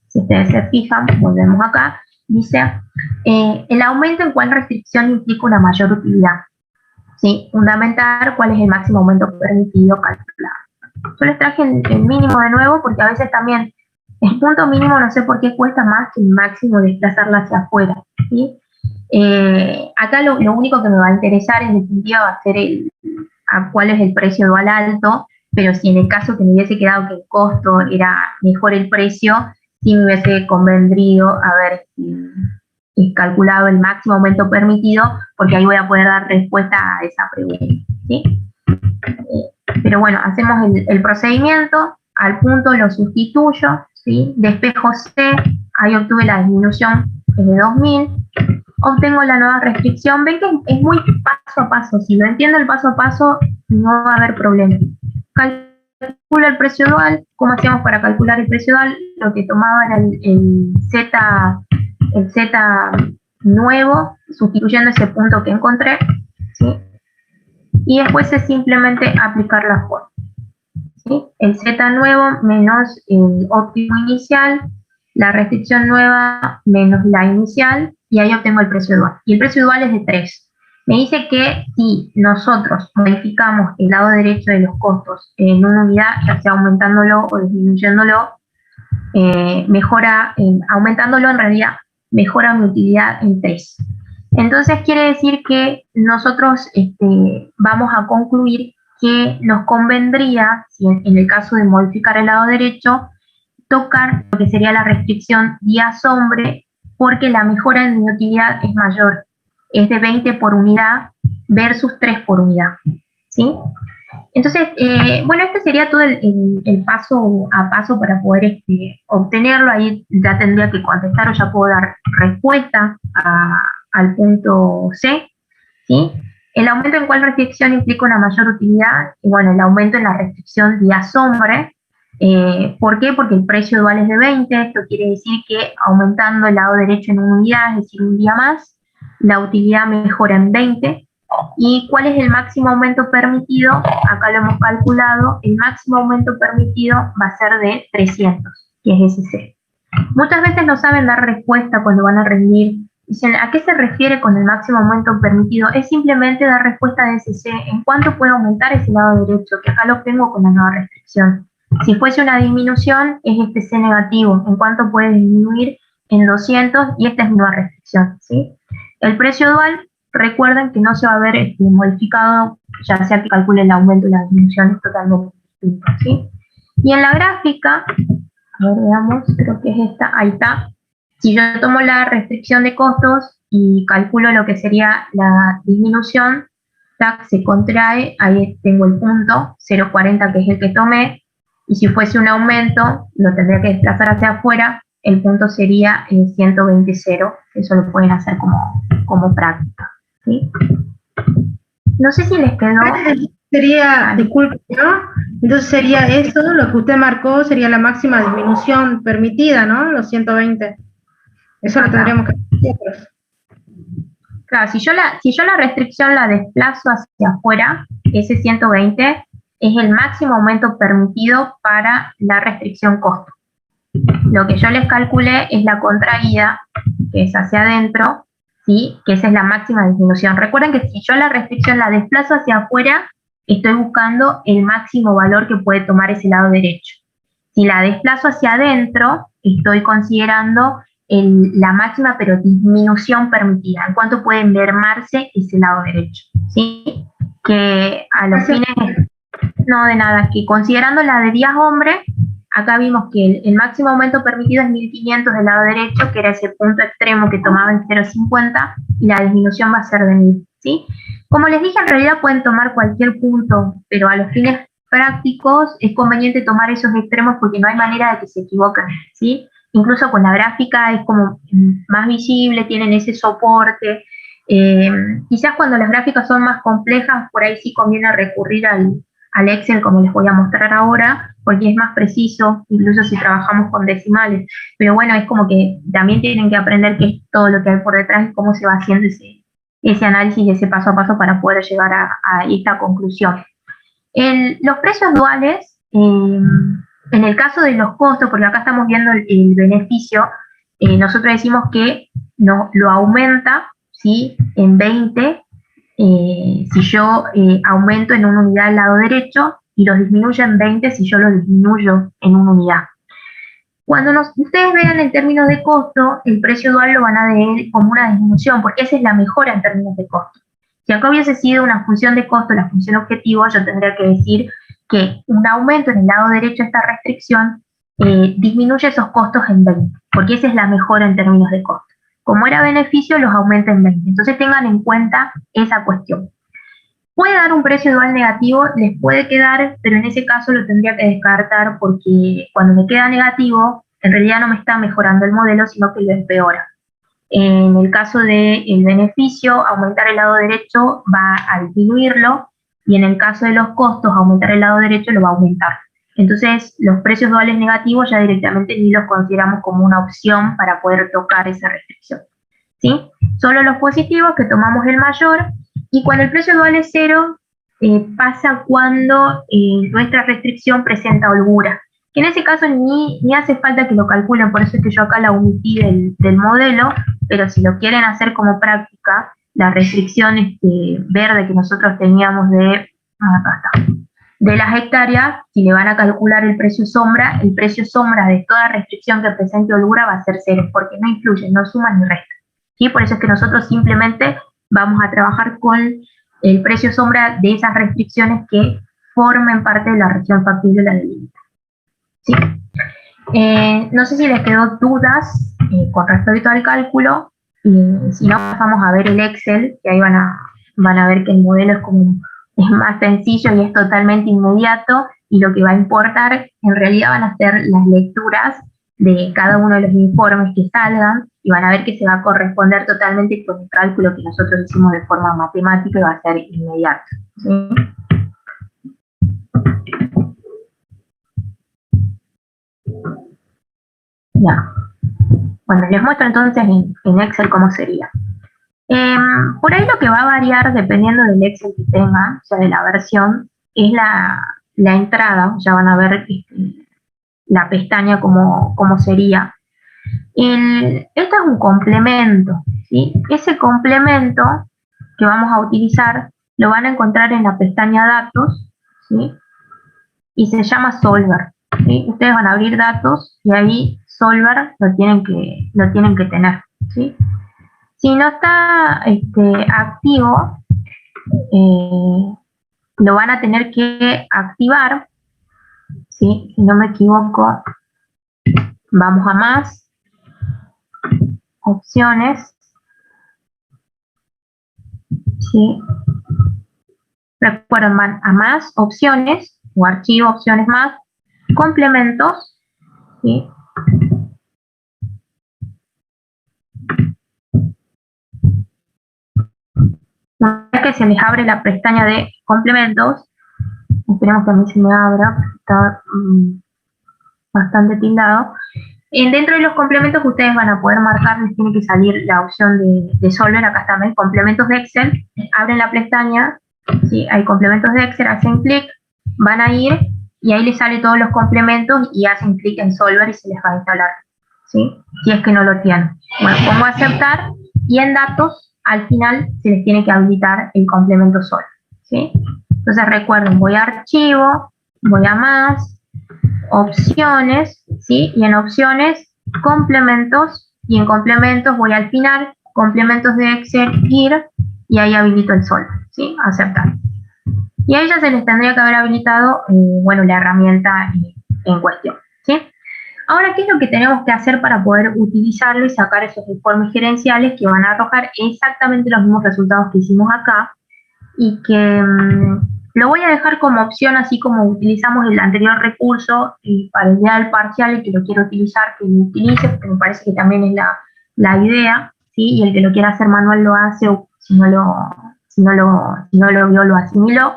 A: si ustedes se fijan, volvemos acá, dice, el aumento en cuál restricción implica una mayor utilidad. ¿Sí? Fundamentar cuál es el máximo aumento permitido calcular. Yo les traje el mínimo de nuevo porque a veces también el punto mínimo no sé por qué cuesta más que el máximo desplazarla hacia afuera, ¿sí? Acá lo único que me va a interesar en definitiva va a ser a cuál es el precio dual alto, pero si en el caso que me hubiese quedado que el costo era mejor el precio, sí me hubiese convenido haber calculado el máximo aumento permitido, porque ahí voy a poder dar respuesta a esa pregunta, ¿sí? Pero bueno, hacemos el procedimiento, al punto lo sustituyo, ¿sí? Despejo C, ahí obtuve la disminución de 2000, obtengo la nueva restricción. Ven que es muy paso a paso, si lo entiendo el paso a paso no va a haber problema. Calculo el precio dual. ¿Cómo hacíamos para calcular el precio dual? Lo que tomaba era el Z nuevo, sustituyendo ese punto que encontré, ¿sí? Y después es simplemente aplicar la fórmula, ¿sí? El Z nuevo menos el óptimo inicial, la restricción nueva menos la inicial, y ahí obtengo el precio dual. Y el precio dual es de 3. Me dice que si nosotros modificamos el lado derecho de los costos en una unidad, ya sea aumentándolo o disminuyéndolo, aumentándolo en realidad, mejora mi utilidad en 3. Entonces quiere decir que nosotros vamos a concluir que nos convendría, si en el caso de modificar el lado derecho, tocar lo que sería la restricción día sombre, porque la mejora en mi utilidad es mayor, es de 20 por unidad versus 3 por unidad, ¿sí? Entonces, bueno, este sería todo el paso a paso para poder obtenerlo. Ahí ya tendría que contestar o ya puedo dar respuesta al punto C, ¿sí? El aumento en cuál restricción implica una mayor utilidad. Y bueno, el aumento en la restricción día sombre. ¿Por qué? Porque el precio dual es de 20. Esto quiere decir que aumentando el lado derecho en una unidad, es decir, un día más, la utilidad mejora en 20. ¿Y cuál es el máximo aumento permitido? Acá lo hemos calculado. El máximo aumento permitido va a ser de 300, que es ese C. Muchas veces no saben dar respuesta cuando van a rendir. Dicen, ¿a qué se refiere con el máximo aumento permitido? Es simplemente dar respuesta de ese C. ¿En cuánto puede aumentar ese lado derecho? Que acá lo tengo con la nueva restricción. Si fuese una disminución, es este C negativo. ¿En cuánto puede disminuir? En 200, y esta es mi nueva restricción, ¿sí? El precio dual, recuerden que no se va a ver modificado, ya sea que calcule el aumento y la disminución, es totalmente distinto, ¿sí? Y en la gráfica, a ver, veamos, creo que es esta, ahí está. Si yo tomo la restricción de costos y calculo lo que sería la disminución, tac, se contrae, ahí tengo el punto 0,40 que es el que tomé, y si fuese un aumento, lo tendría que desplazar hacia afuera, el punto sería 120,0, eso lo pueden hacer como práctica, ¿sí? No sé si les quedó.
D: Sería, disculpe, ¿no? Entonces sería eso, lo que usted marcó, sería la máxima disminución permitida, ¿no? Los 120. Eso lo tendríamos que hacer nosotros.
A: Claro, si yo la restricción la desplazo hacia afuera, ese 120 es el máximo aumento permitido para la restricción costo. Lo que yo les calculé es la contraída, que es hacia adentro, ¿sí? Que esa es la máxima disminución. Recuerden que si yo la restricción la desplazo hacia afuera, estoy buscando el máximo valor que puede tomar ese lado derecho. Si la desplazo hacia adentro, estoy considerando la máxima pero disminución permitida, en cuánto puede mermarse ese lado derecho, ¿sí? Que a los fines, no de nada, que considerando la de días hombre, acá vimos que el máximo aumento permitido es 1500 del lado derecho, que era ese punto extremo que tomaba en 0,50, y la disminución va a ser de 1000, ¿sí? Como les dije, en realidad pueden tomar cualquier punto, pero a los fines prácticos es conveniente tomar esos extremos porque no hay manera de que se equivoquen, ¿sí? Incluso con la gráfica es como más visible, tienen ese soporte. Quizás cuando las gráficas son más complejas, por ahí sí conviene recurrir al Excel, como les voy a mostrar ahora, porque es más preciso, incluso si trabajamos con decimales. Pero bueno, es como que también tienen que aprender qué es todo lo que hay por detrás y cómo se va haciendo ese análisis y ese paso a paso para poder llegar a esta conclusión. Los precios duales, en el caso de los costos, porque acá estamos viendo el beneficio, nosotros decimos que lo aumenta, ¿sí? En 20, si yo aumento en una unidad al lado derecho, y los disminuyo en 20 si yo lo disminuyo en una unidad. Cuando ustedes vean en términos de costo, el precio dual lo van a ver como una disminución, porque esa es la mejora en términos de costo. Si acá hubiese sido una función de costo, la función objetivo, yo tendría que decir que un aumento en el lado derecho de esta restricción disminuye esos costos en 20, porque esa es la mejora en términos de costo. Como era beneficio, los aumenta en 20. Entonces tengan en cuenta esa cuestión. Puede dar un precio dual negativo, les puede quedar, pero en ese caso lo tendría que descartar porque cuando me queda negativo, en realidad no me está mejorando el modelo, sino que lo empeora. En el caso del beneficio, aumentar el lado derecho va a disminuirlo, y en el caso de los costos, aumentar el lado derecho lo va a aumentar. Entonces, los precios duales negativos ya directamente ni los consideramos como una opción para poder tocar esa restricción, ¿sí? Solo los positivos, que tomamos el mayor, y cuando el precio dual es 0, pasa cuando nuestra restricción presenta holgura, que en ese caso ni hace falta que lo calculen, por eso es que yo acá la omití del modelo, pero si lo quieren hacer como práctica, la restricción verde que nosotros teníamos acá está, de las hectáreas, si le van a calcular el precio sombra de toda restricción que presente holgura va a ser 0, porque no influye, no suma ni resta, ¿sí? Por eso es que nosotros simplemente vamos a trabajar con el precio sombra de esas restricciones que formen parte de la región factible de la delimita, ¿sí? No sé si les quedó dudas con respecto al cálculo, y si no, pasamos a ver el Excel, que ahí van a ver que el modelo es más sencillo y es totalmente inmediato, y lo que va a importar en realidad van a ser las lecturas de cada uno de los informes que salgan, y van a ver que se va a corresponder totalmente con el cálculo que nosotros hicimos de forma matemática y va a ser inmediato, ¿sí? Ya. Bueno, les muestro entonces en Excel cómo sería. Por ahí lo que va a variar dependiendo del Excel que tengan, o sea, de la versión, es la entrada. Ya van a ver la pestaña cómo sería. Esto es un complemento, ¿sí? Ese complemento que vamos a utilizar lo van a encontrar en la pestaña Datos, ¿sí? Y se llama Solver, ¿sí? Ustedes van a abrir Datos y ahí Solver lo tienen que tener, ¿sí? Si no está activo, lo van a tener que activar, ¿sí? Si no me equivoco, vamos a más, opciones, ¿sí? Recuerden, van a más opciones, o archivo, opciones más, complementos, ¿sí? Una vez que se les abre la pestaña de complementos, esperemos que a mí se me abra, porque está bastante tildado. Dentro de los complementos ustedes van a poder marcar, les tiene que salir la opción de Solver, acá está, ¿ven? Complementos de Excel, abren la pestaña, ¿sí? Hay complementos de Excel, hacen clic, van a ir y ahí les sale todos los complementos y hacen clic en Solver y se les va a instalar, ¿sí? Si es que no lo tienen. Bueno, pongo aceptar y en datos al final se les tiene que habilitar el complemento Solver, ¿sí? Entonces recuerden, voy a archivo, voy a más, opciones, ¿sí? Y en opciones, complementos, y en complementos voy al final, complementos de Excel, ir, y ahí habilito el Solver, ¿sí? Aceptar. Y a ella se les tendría que haber habilitado, bueno, la herramienta en cuestión, ¿sí? Ahora, ¿qué es lo que tenemos que hacer para poder utilizarlo y sacar esos informes gerenciales que van a arrojar exactamente los mismos resultados que hicimos acá? Y que lo voy a dejar como opción, así como utilizamos el anterior recurso para el día del parcial, el que lo quiera utilizar, que lo utilice, porque me parece que también es la idea, ¿sí? Y el que lo quiera hacer manual lo hace, o si no lo vio, lo asimiló,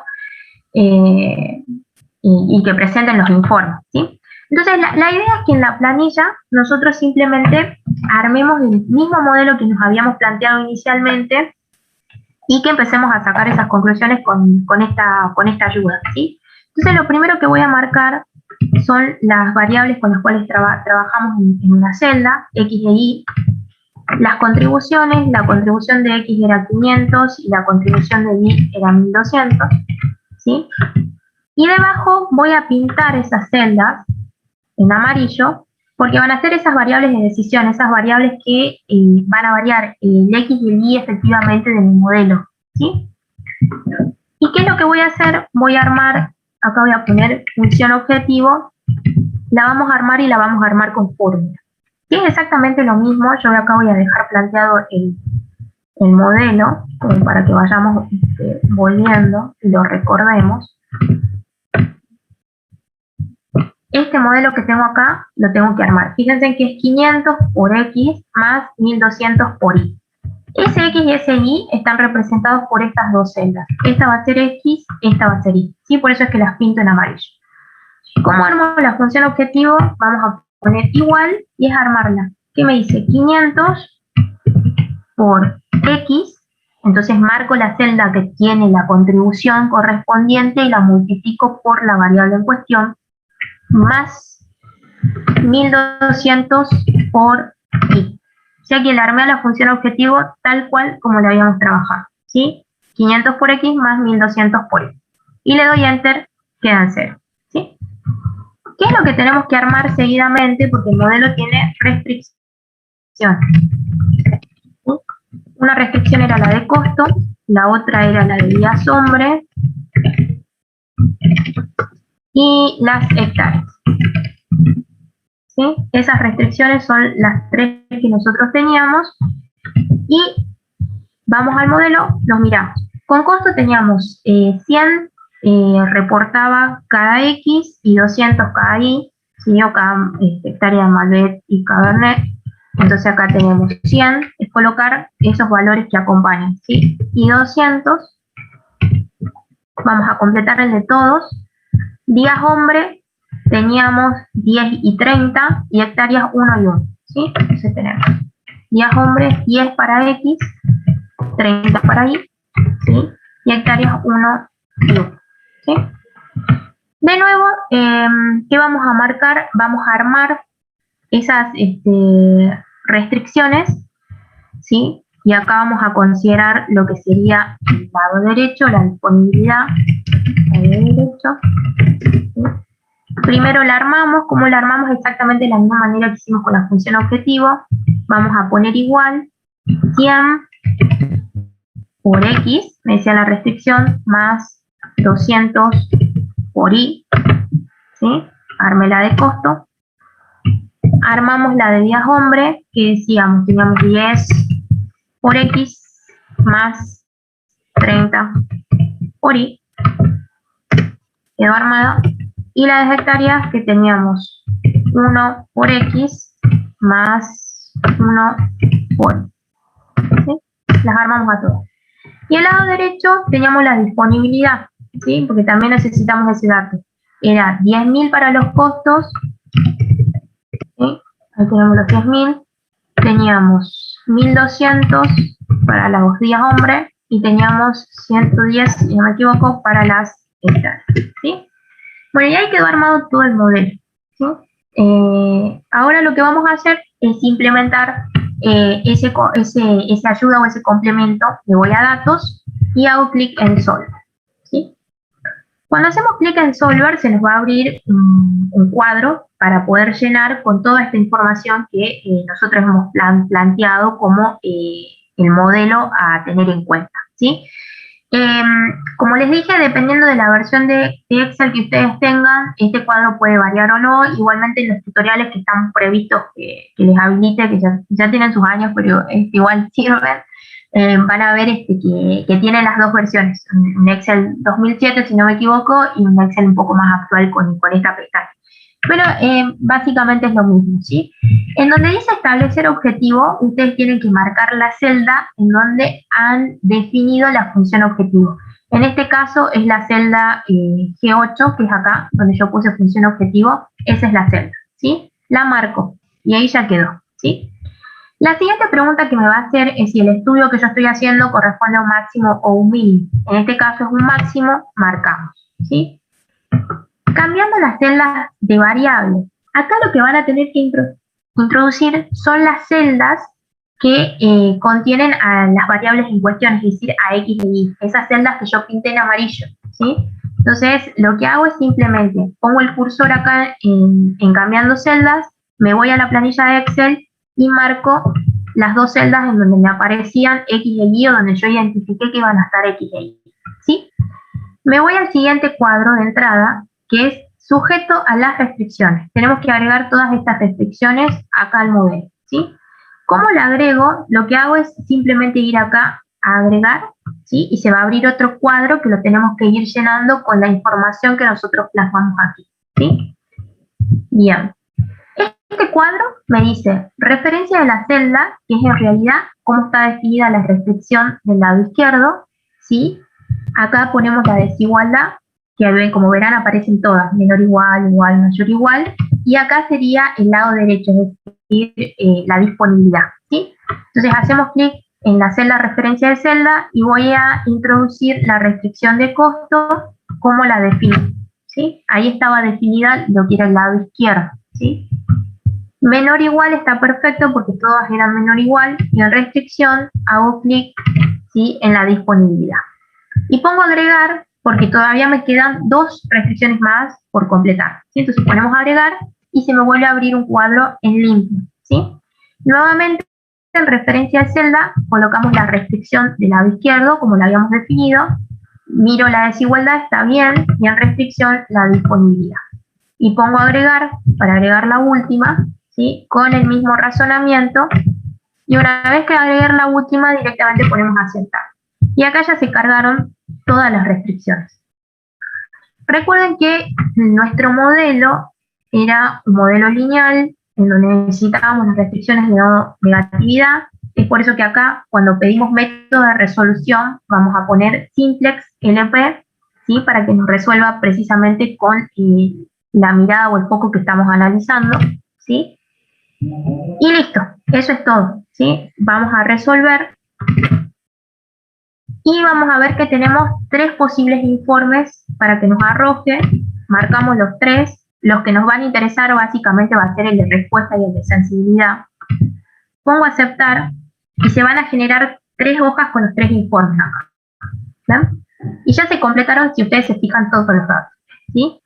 A: y que presenten los informes, ¿sí? Entonces, la idea es que en la planilla nosotros simplemente armemos el mismo modelo que nos habíamos planteado inicialmente, y que empecemos a sacar esas conclusiones con esta ayuda, ¿sí? Entonces, lo primero que voy a marcar son las variables con las cuales trabajamos en una celda, X e Y. Las contribuciones, la contribución de X era 500 y la contribución de Y era 1200, ¿sí? Y debajo voy a pintar esas celdas en amarillo, porque van a ser esas variables de decisión, esas variables que van a variar el X y el Y efectivamente de mi modelo, ¿sí? ¿Y qué es lo que voy a hacer? Voy a armar, acá voy a poner función objetivo, la vamos a armar y la vamos a armar con fórmula. ¿Sí? Es exactamente lo mismo, yo acá voy a dejar planteado el modelo, para que vayamos volviendo y lo recordemos. Este modelo que tengo acá, lo tengo que armar. Fíjense que es 500 por X más 1200 por Y. Ese X y ese Y están representados por estas dos celdas. Esta va a ser X, esta va a ser Y. ¿Sí? Por eso es que las pinto en amarillo. ¿Cómo armo la función objetivo? Vamos a poner igual y es armarla. ¿Qué me dice? 500 por X. Entonces marco la celda que tiene la contribución correspondiente y la multiplico por la variable en cuestión, más 1200 por Y. O sea que le armé a la función objetivo tal cual como la habíamos trabajado, ¿sí? 500 por X más 1200 por Y. Y le doy Enter, quedan 0, ¿sí? ¿Qué es lo que tenemos que armar seguidamente? Porque el modelo tiene restricción. Una restricción era la de costo, la otra era la de días hombre y las hectáreas. ¿Sí? Esas restricciones son las tres que nosotros teníamos y vamos al modelo, los miramos. Con costo teníamos 100, reportaba cada X y 200 cada Y, ¿sí? O cada hectárea de Malbec y Cabernet. Entonces acá tenemos 100, es colocar esos valores que acompañan, ¿sí? Y 200, vamos a completar el de todos. Días hombre, teníamos 10 y 30 y hectáreas 1 y 1, ¿sí? Entonces tenemos días hombre 10 para X, 30 para Y, ¿sí? Y hectáreas 1 y 1, ¿sí? De nuevo, ¿qué vamos a marcar? Vamos a armar esas restricciones, ¿sí? Y acá vamos a considerar lo que sería el lado derecho, la disponibilidad, lado derecho, ¿sí? Primero la armamos. ¿Cómo la armamos? Exactamente de la misma manera que hicimos con la función objetivo. Vamos a poner igual 100 por X, me decía la restricción, más 200 por Y, ¿sí? Armé la de costo. armamos la de días hombre, que decíamos, teníamos 10 por X más 30 por Y, quedó armada, y la de hectáreas que teníamos 1 por X más 1 por Y, ¿sí? Las armamos a todas. Y al lado derecho teníamos la disponibilidad, ¿sí? Porque también necesitamos ese dato. Era 10.000 para los costos, ¿sí? Ahí tenemos los 10.000, teníamos 1.200 para los días hombre y teníamos 110, si no me equivoco, para las hectáreas, ¿sí? Bueno, y ahí quedó armado todo el modelo, ¿sí? Ahora lo que vamos a hacer es implementar ese ayuda o ese complemento. Le voy a datos y hago clic en Solver, ¿sí? Cuando hacemos clic en Solver se nos va a abrir un cuadro para poder llenar con toda esta información que nosotros hemos planteado como el modelo a tener en cuenta, ¿sí? Como les dije, dependiendo de la versión de Excel que ustedes tengan, este cuadro puede variar o no. Igualmente en los tutoriales que están previstos que les habilite, que ya tienen sus años, pero igual sirven, van a ver que tiene las dos versiones, un Excel 2007 si no me equivoco y un Excel un poco más actual con esta pestaña. Pero básicamente es lo mismo, ¿sí? En donde dice establecer objetivo, ustedes tienen que marcar la celda en donde han definido la función objetivo. En este caso es la celda G8, que es acá, donde yo puse función objetivo. Esa es la celda, ¿sí? La marco y ahí ya quedó, ¿sí? La siguiente pregunta que me va a hacer es si el estudio que yo estoy haciendo corresponde a un máximo o un mínimo. En este caso es un máximo, marcamos, ¿sí? Cambiando las celdas de variable, acá lo que van a tener que introducir son las celdas que contienen a las variables en cuestión, es decir, a X y Y, esas celdas que yo pinté en amarillo, ¿sí? Entonces, lo que hago es simplemente pongo el cursor acá en cambiando celdas, me voy a la planilla de Excel y marco las dos celdas en donde me aparecían X y Y, o donde yo identifiqué que iban a estar X y Y, ¿sí? Me voy al siguiente cuadro de entrada, que es sujeto a las restricciones. Tenemos que agregar todas estas restricciones acá al modelo, ¿sí? ¿Cómo la agrego? Lo que hago es simplemente ir acá a agregar, ¿sí? Y se va a abrir otro cuadro que lo tenemos que ir llenando con la información que nosotros plasmamos aquí, ¿sí? Bien. Este cuadro me dice referencia de la celda, que es en realidad cómo está definida la restricción del lado izquierdo, ¿sí? Acá ponemos la desigualdad, que como verán aparecen todas, menor igual, igual, mayor igual, y acá sería el lado derecho, es decir, la disponibilidad, ¿sí? Entonces hacemos clic en la celda referencia de celda y voy a introducir la restricción de costo como la defino, ¿sí? Ahí estaba definida lo que era el lado izquierdo, ¿sí? Menor igual está perfecto porque todas eran menor igual, y en restricción hago clic, ¿sí?, en la disponibilidad. Y pongo agregar porque todavía me quedan dos restricciones más por completar, ¿sí? Entonces ponemos agregar y se me vuelve a abrir un cuadro en limpio, ¿sí? Nuevamente en referencia de celda colocamos la restricción del lado izquierdo como la habíamos definido, miro la desigualdad, está bien, y en restricción la disponibilidad. Y pongo agregar para agregar la última, ¿sí?, con el mismo razonamiento, y una vez que agregué la última directamente ponemos aceptar. Y acá ya se cargaron todas las restricciones. Recuerden que nuestro modelo era un modelo lineal en donde necesitábamos las restricciones de no negatividad. Es por eso que acá, cuando pedimos método de resolución, vamos a poner simplex LP, ¿sí?, para que nos resuelva precisamente con la mirada o el foco que estamos analizando, ¿sí? Y listo, eso es todo, ¿sí? Vamos a resolver. Y vamos a ver que tenemos tres posibles informes para que nos arroje. Marcamos los tres. Los que nos van a interesar básicamente va a ser el de respuesta y el de sensibilidad. Pongo aceptar y se van a generar tres hojas con los tres informes acá, ¿ven? Y ya se completaron si ustedes se fijan todos los datos, ¿sí?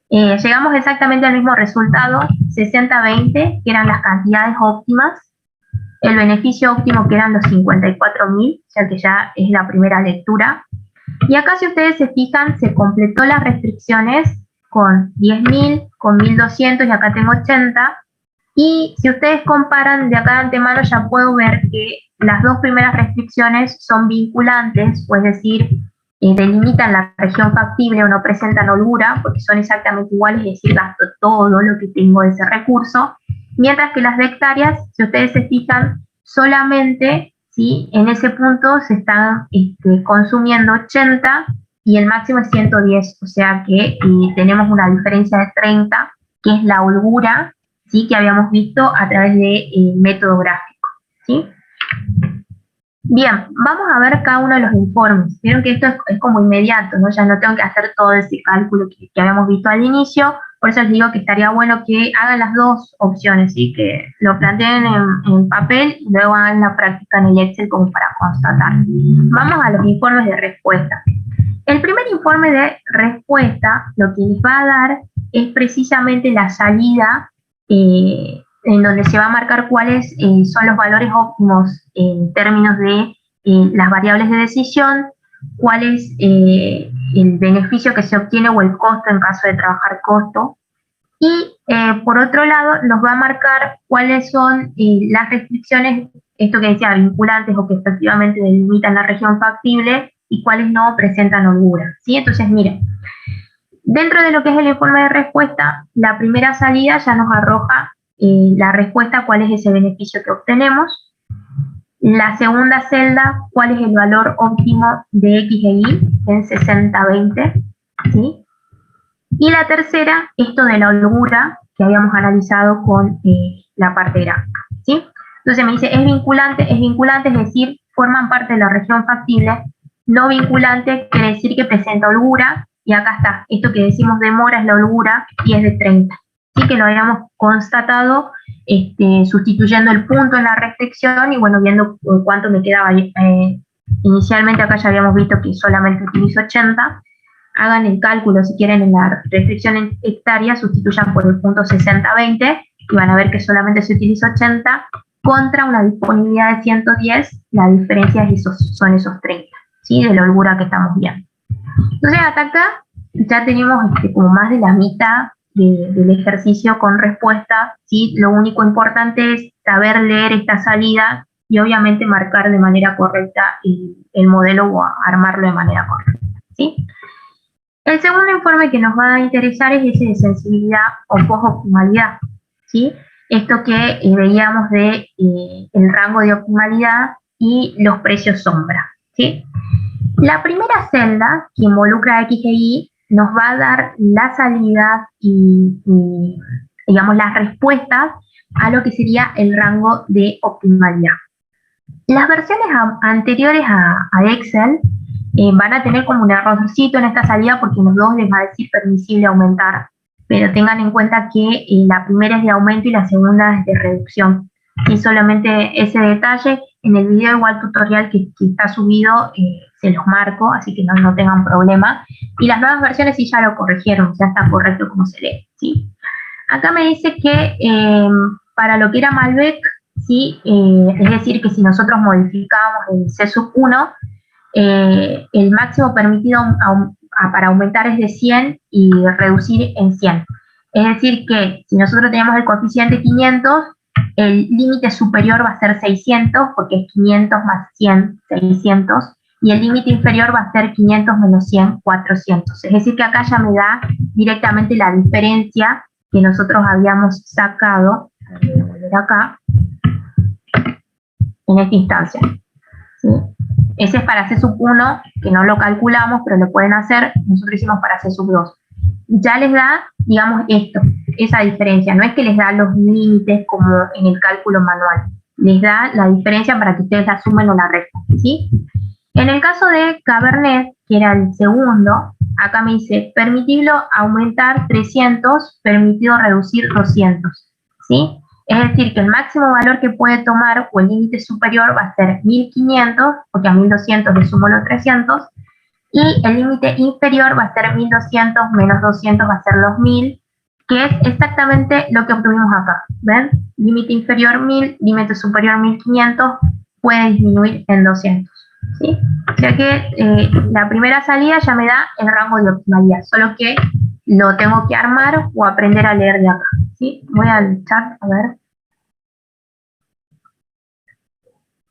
A: Llegamos exactamente al mismo resultado, 60-20, que eran las cantidades óptimas. El beneficio óptimo, que eran los 54.000, ya que ya es la primera lectura. Y acá, si ustedes se fijan, se completó las restricciones con 10.000, con 1.200, y acá tengo 80, Y si ustedes comparan de acá de antemano, ya puedo ver que las dos primeras restricciones son vinculantes, o es decir, delimitan la región factible o no presentan holgura, porque son exactamente iguales, es decir, gasto todo lo que tengo de ese recurso, mientras que las de hectáreas, si ustedes se fijan, solamente, ¿sí?, en ese punto se están consumiendo 80 y el máximo es 110, o sea que tenemos una diferencia de 30, que es la holgura, ¿sí?, que habíamos visto a través del método gráfico, ¿sí? Bien, vamos a ver cada uno de los informes. Vieron que esto es como inmediato, ¿no? Ya no tengo que hacer todo ese cálculo que habíamos visto al inicio, por eso les digo que estaría bueno que hagan las dos opciones, ¿sí?, que lo planteen en papel y luego hagan la práctica en el Excel como para constatar. Vamos a los informes de respuesta. El primer informe de respuesta lo que les va a dar es precisamente la salida en donde se va a marcar cuáles son los valores óptimos en términos de las variables de decisión, cuál es el beneficio que se obtiene o el costo en caso de trabajar costo. Y por otro lado nos va a marcar cuáles son las restricciones, esto que decía, vinculantes o que efectivamente delimitan la región factible y cuáles no presentan holgura, ¿sí? Entonces, miren, dentro de lo que es el informe de respuesta, la primera salida ya nos arroja la respuesta, cuál es ese beneficio que obtenemos. La segunda celda, cuál es el valor óptimo de X e Y en 60-20, ¿sí? Y la tercera, esto de la holgura que habíamos analizado con la parte gráfica, ¿sí? Entonces me dice, es vinculante, es decir, forman parte de la región factible. No vinculante quiere decir que presenta holgura, y acá está, esto que decimos de mora es la holgura y es de 30. Sí, que lo habíamos constatado sustituyendo el punto en la restricción y bueno, viendo cuánto me quedaba. Inicialmente acá ya habíamos visto que solamente utilizo 80. Hagan el cálculo si quieren en la restricción en hectáreas, sustituyan por el punto 60-20 y van a ver que solamente se utiliza 80 contra una disponibilidad de 110, la diferencia es son esos 30, ¿sí?, de la holgura que estamos viendo. Entonces hasta acá ya tenemos como más de la mitad del ejercicio con respuesta, ¿sí? Lo único importante es saber leer esta salida y obviamente marcar de manera correcta el modelo o armarlo de manera correcta, ¿sí? El segundo informe que nos va a interesar es ese de sensibilidad o post-optimalidad, ¿sí? Esto que veíamos de el rango de optimalidad y los precios sombra, ¿sí? La primera celda, que involucra X e Y, nos va a dar la salida y digamos, las respuestas a lo que sería el rango de optimalidad. Las versiones anteriores a Excel van a tener como un errorcito en esta salida porque en los dos les va a decir permisible aumentar, pero tengan en cuenta que la primera es de aumento y la segunda es de reducción. Y solamente ese detalle, en el video igual tutorial que está subido, se los marco, así que no tengan problema. Y las nuevas versiones sí ya lo corrigieron, ya está correcto como se lee, ¿sí? Acá me dice que para lo que era Malbec, ¿sí? Es decir, que si nosotros modificábamos el C1, el máximo permitido para aumentar es de 100 y reducir en 100. Es decir, que si nosotros tenemos el coeficiente 500, el límite superior va a ser 600, porque es 500 más 100, 600, y el límite inferior va a ser 500 menos 100, 400. Es decir, que acá ya me da directamente la diferencia que nosotros habíamos sacado, voy a volver acá, en esta instancia, ¿sí? Ese es para C1, que no lo calculamos, pero lo pueden hacer. Nosotros hicimos para C2. Ya les da, digamos, esa diferencia. No es que les da los límites como en el cálculo manual. Les da la diferencia para que ustedes la sumen o la restan, ¿sí? En el caso de Cabernet, que era el segundo, acá me dice, permitido aumentar 300, permitido reducir 200, ¿sí? Es decir, que el máximo valor que puede tomar o el límite superior va a ser 1500, porque a 1200 le sumo los 300, y el límite inferior va a ser 1200 menos 200 va a ser los 1000, que es exactamente lo que obtuvimos acá. ¿Ven? Límite inferior 1000, límite superior 1500, puede disminuir en 200. ¿Sí? O sea que la primera salida ya me da el rango de optimalidad, solo que lo tengo que armar o aprender a leer de acá. ¿Sí? Voy al chat a ver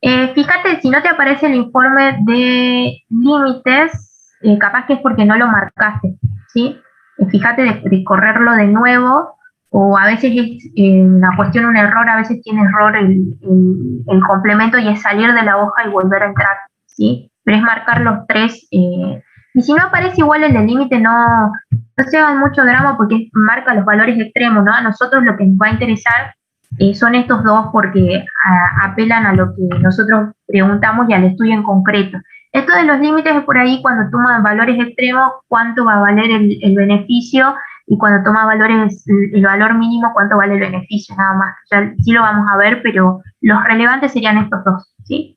A: Fíjate, si no te aparece el informe de límites, capaz que es porque no lo marcaste, ¿sí? Fíjate de correrlo de nuevo, o a veces es una cuestión, un error, a veces tiene error el complemento y es salir de la hoja y volver a entrar, ¿sí? Pero es marcar los tres, y si no aparece igual el del límite, no se hagan mucho drama porque marca los valores extremos, ¿no? A nosotros lo que nos va a interesar son estos dos porque apelan a lo que nosotros preguntamos y al estudio en concreto. Esto de los límites es por ahí cuando toman valores extremos, cuánto va a valer el beneficio, y cuando toma valores, el valor mínimo, cuánto vale el beneficio, nada más. Ya sí lo vamos a ver, pero los relevantes serían estos dos, ¿sí?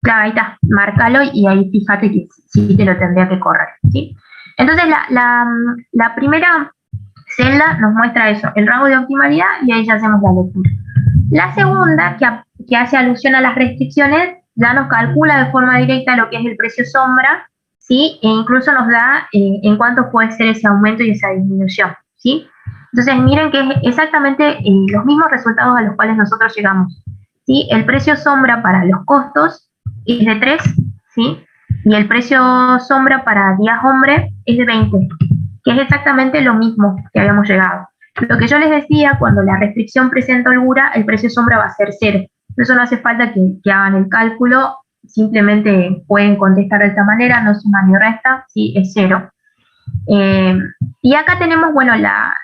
A: Claro, ahí está, márcalo y ahí fíjate que sí te lo tendría que correr, ¿sí? Entonces la primera celda nos muestra eso, el rango de optimalidad, y ahí ya hacemos la lectura. La segunda, que hace alusión a las restricciones, ya nos calcula de forma directa lo que es el precio sombra, ¿sí? E incluso nos da en cuánto puede ser ese aumento y esa disminución, ¿sí? Entonces miren que es exactamente los mismos resultados a los cuales nosotros llegamos, ¿sí? El precio sombra para los costos es de 3, ¿sí? Y el precio sombra para días hombre es de 20, que es exactamente lo mismo que habíamos llegado. Lo que yo les decía, cuando la restricción presenta holgura, el precio sombra va a ser 0. Por eso no hace falta que hagan el cálculo, simplemente pueden contestar de esta manera, no suma ni resta, sí, es 0. Y acá tenemos, bueno,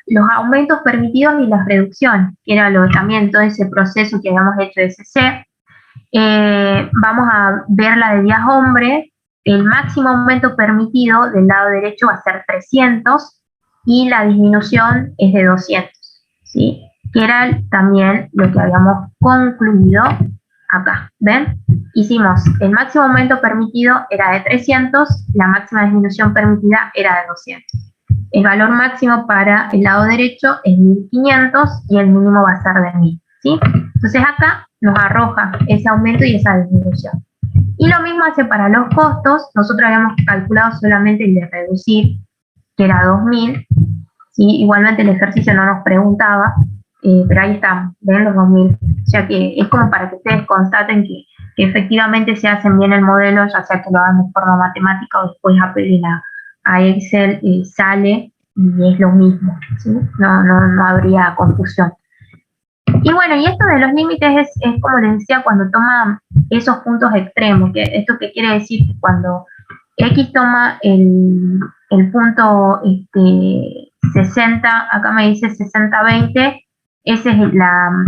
A: los aumentos permitidos y las reducciones, que era también todo ese proceso que habíamos hecho de CC. Vamos a ver la de días hombre. El máximo aumento permitido del lado derecho va a ser 300 y la disminución es de 200, ¿sí? Que era también lo que habíamos concluido acá, ¿ven? Hicimos el máximo aumento permitido era de 300, la máxima disminución permitida era de 200. El valor máximo para el lado derecho es 1500 y el mínimo va a ser de 1000, ¿sí? Entonces acá nos arroja ese aumento y esa disminución. Y lo mismo hace para los costos. Nosotros habíamos calculado solamente el de reducir, que era 2000, ¿sí? Igualmente el ejercicio no nos preguntaba, pero ahí están, ven los 2000. O sea que es como para que ustedes constaten que efectivamente se hacen bien el modelo, ya sea que lo hagan de forma matemática o después apelen a Excel, sale y es lo mismo, ¿sí? No habría confusión. Y bueno, y esto de los límites es como les decía, cuando toma esos puntos extremos, que esto que quiere decir que cuando X toma el punto 60, acá me dice 60-20, ese es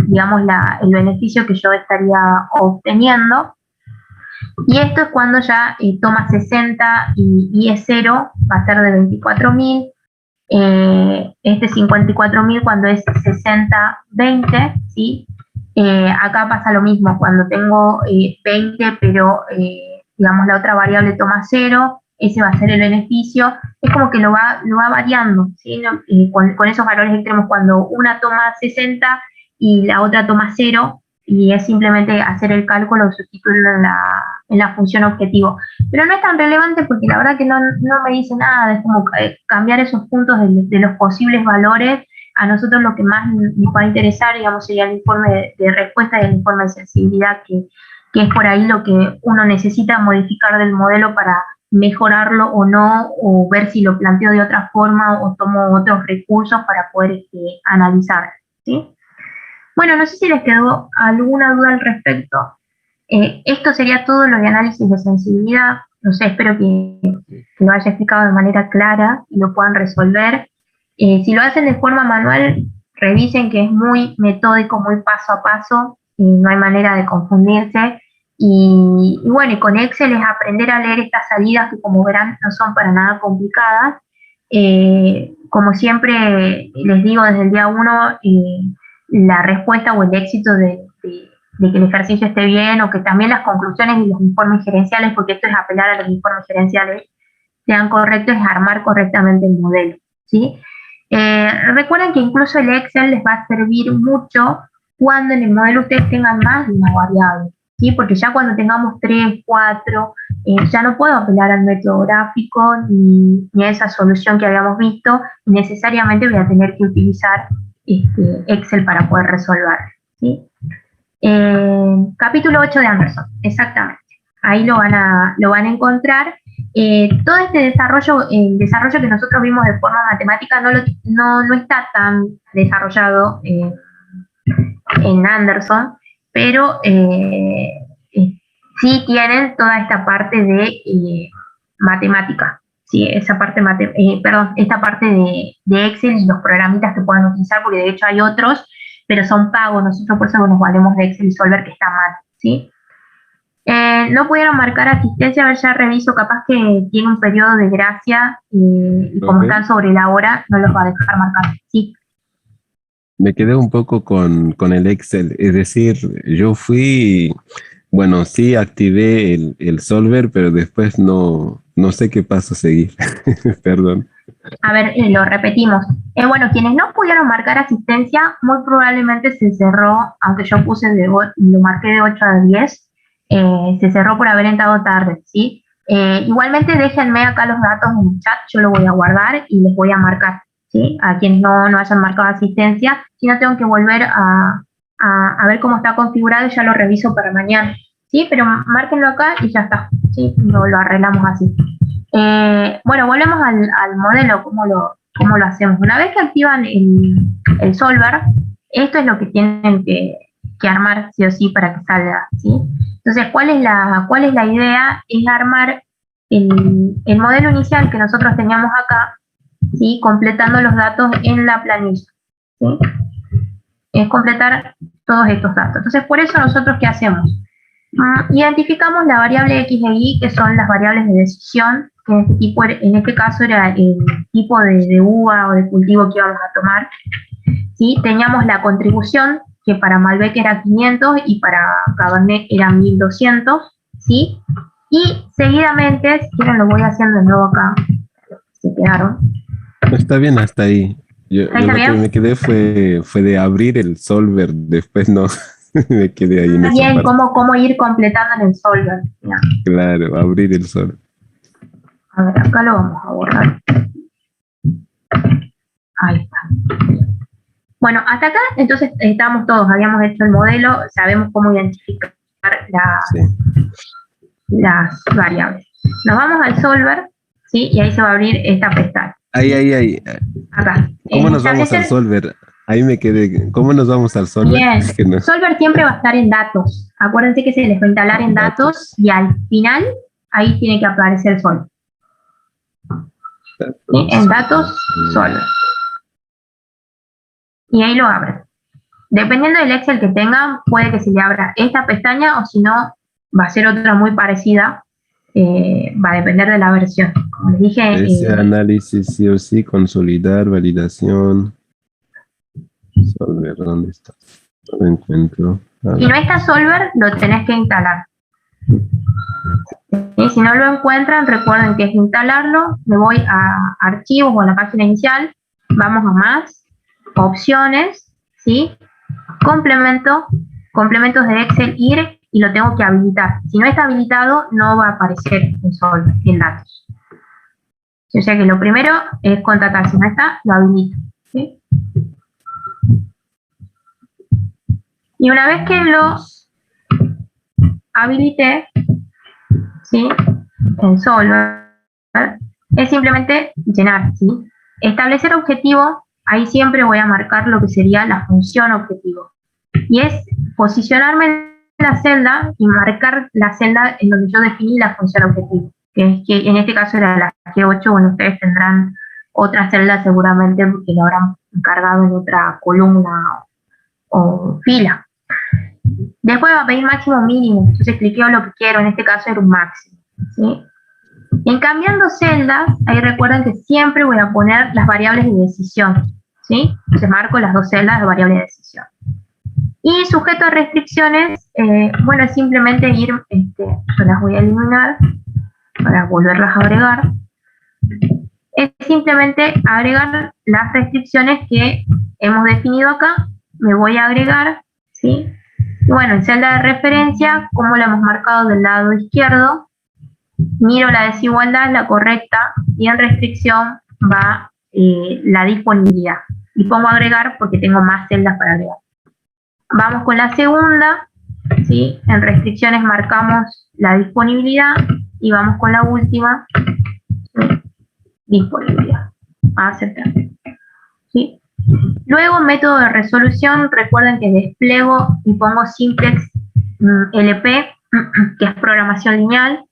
A: digamos, el beneficio que yo estaría obteniendo. Y esto es cuando ya toma 60 y es 0, va a ser de 24.000. Este 54.000 cuando es 60-20, ¿sí? Acá pasa lo mismo, cuando tengo 20, pero digamos la otra variable toma 0, ese va a ser el beneficio. Es como que lo va variando, ¿sí? ¿No? Con esos valores extremos, cuando una toma 60 y la otra toma 0, y es simplemente hacer el cálculo, sustituirlo en la función objetivo. Pero no es tan relevante porque la verdad que no me dice nada, es como cambiar esos puntos de los posibles valores. A nosotros lo que más nos va a interesar, digamos, sería el informe de respuesta y el informe de sensibilidad, que es por ahí lo que uno necesita modificar del modelo para mejorarlo o no, o ver si lo planteo de otra forma o tomo otros recursos para poder analizar, ¿sí? Bueno, no sé si les quedó alguna duda al respecto. Esto sería todo lo de análisis de sensibilidad. No sé, espero que lo haya explicado de manera clara y lo puedan resolver. Si lo hacen de forma manual, revisen que es muy metódico, muy paso a paso, no hay manera de confundirse. Y bueno, y con Excel es aprender a leer estas salidas que, como verán, no son para nada complicadas. Como siempre les digo desde el día 1, la respuesta o el éxito de que el ejercicio esté bien, o que también las conclusiones y los informes gerenciales, porque esto es apelar a los informes gerenciales, sean correctos, es armar correctamente el modelo, ¿sí? Recuerden que incluso el Excel les va a servir mucho cuando en el modelo ustedes tengan más de una variable, ¿sí? Porque ya cuando tengamos 3, 4, ya no puedo apelar al método gráfico ni a esa solución que habíamos visto, y necesariamente voy a tener que utilizar Excel para poder resolver, ¿sí? capítulo 8 de Anderson, exactamente. Ahí lo van a encontrar. Todo este desarrollo, el desarrollo que nosotros vimos de forma matemática no está tan desarrollado en Anderson, pero sí tienen toda esta parte de matemática, ¿sí? Esta parte de Excel y los programitas que pueden utilizar, porque de hecho hay otros, pero son pagos, nosotros por eso nos valemos de Excel y Solver, que está mal, ¿sí? No pudieron marcar asistencia, a ver, ya reviso, capaz que tiene un periodo de gracia y como están sobre la hora, no los va a dejar marcar, ¿sí?
E: Me quedé un poco con el Excel, es decir, yo fui, bueno, sí activé el Solver, pero después no sé qué paso seguir, perdón.
A: A ver, lo repetimos. Bueno, quienes no pudieron marcar asistencia, muy probablemente se cerró, aunque yo lo marqué de 8 a 10, se cerró por haber entrado tarde, ¿sí? Igualmente déjenme acá los datos en el chat, yo lo voy a guardar y les voy a marcar, ¿sí? A quienes no hayan marcado asistencia, si no tengo que volver a ver cómo está configurado y ya lo reviso para mañana, ¿sí? Pero márquenlo acá y ya está, ¿sí? Lo arreglamos así. Bueno, volvemos al modelo, cómo lo hacemos. Una vez que activan el Solver, esto es lo que tienen que armar sí o sí para que salga, ¿sí? Entonces, ¿cuál es la idea? Es armar el modelo inicial que nosotros teníamos acá, ¿sí? Completando los datos en la planilla, ¿sí? Es completar todos estos datos. Entonces, por eso nosotros, ¿qué hacemos? Identificamos la variable X e Y, que son las variables de decisión, que en este caso era el tipo de uva o de cultivo que íbamos a tomar, ¿sí? Teníamos la contribución, que para Malbec era 500 y para Cabernet era 1200, ¿sí? Y seguidamente, si quieren lo voy haciendo de nuevo acá, se quedaron.
E: Está bien hasta ahí. Yo lo que me quedé fue de abrir el Solver, después no me quedé ahí en esa
A: Bien,
E: parte.
A: cómo ir completando en el Solver. Mira.
E: Claro, abrir el Solver.
A: A ver, acá lo vamos a borrar. Ahí está. Bueno, hasta acá entonces estamos todos, habíamos hecho el modelo, sabemos cómo identificar las variables. Nos vamos al Solver, ¿sí? Y ahí se va a abrir esta pestaña.
E: Ahí.
A: Acá.
E: ¿Cómo nos vamos al Solver? Ahí me quedé. ¿Cómo nos vamos al Solver?
A: Bien,
E: No.
A: Solver siempre va a estar en datos. Acuérdense que se les va a instalar en datos y al final ahí tiene que aparecer el Solver. ¿Sí? En datos, Solver. Y ahí lo abren. Dependiendo del Excel que tengan, puede que se le abra esta pestaña o si no, va a ser otra muy parecida. Va a depender de la versión. Como les dije...
E: Ese análisis sí o sí, consolidar, validación. Solver, ¿dónde está? No lo encuentro.
A: Si no está Solver, lo tenés que instalar. Y si no lo encuentran, recuerden que es instalarlo. Me voy a archivos o a la página inicial. Vamos a más. Opciones. ¿Sí? Complementos de Excel, ir y lo tengo que habilitar. Si no está habilitado, no va a aparecer en Solver, en datos. O sea que lo primero es contratar. Si no está, lo habilito. ¿Sí? Y una vez que lo habilité, ¿sí? En Solver, es simplemente llenar, ¿sí? Establecer objetivo, ahí siempre voy a marcar lo que sería la función objetivo. Y es posicionarme en la celda y marcar la celda en donde yo definí la función objetivo. Que en este caso era la G8, bueno, ustedes tendrán otra celda seguramente porque lo habrán cargado en otra columna o fila. Después va a pedir máximo mínimo, entonces cliqueo lo que quiero, en este caso era un máximo, ¿sí? En cambiando celdas, ahí recuerden que siempre voy a poner las variables de decisión, ¿sí? Entonces marco las dos celdas de variable de decisión. Y sujeto a restricciones, bueno, es simplemente ir, yo las voy a eliminar para volverlas a agregar. Es simplemente agregar las restricciones que hemos definido acá, me voy a agregar, ¿sí? Y bueno, en celda de referencia, como la hemos marcado del lado izquierdo, miro la desigualdad, la correcta, y en restricción va la disponibilidad. Y pongo agregar porque tengo más celdas para agregar. Vamos con la segunda, ¿sí? En restricciones marcamos la disponibilidad y vamos con la última, ¿sí? Disponibilidad, a aceptar, ¿sí? Luego, método de resolución, recuerden que despliego y pongo simplex LP, que es programación lineal,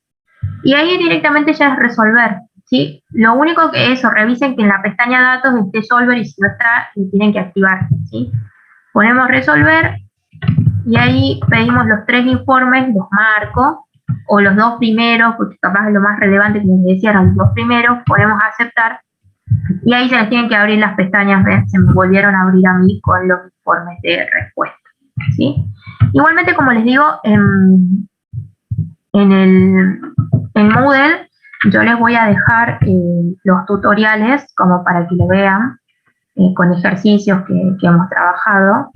A: y ahí directamente ya es resolver, ¿sí? Lo único que eso, revisen que en la pestaña datos esté solver y si no está, tienen que activar, ¿sí? Ponemos resolver y ahí pedimos los 3 informes, los marco, o los 2 primeros, porque capaz es lo más relevante que les decía, eran los 2 primeros, ponemos aceptar y ahí se les tienen que abrir las pestañas, ¿ven? Se me volvieron a abrir a mí con los informes de respuesta, ¿sí? Igualmente, como les digo, en Moodle yo les voy a dejar los tutoriales como para que lo vean con ejercicios que hemos trabajado.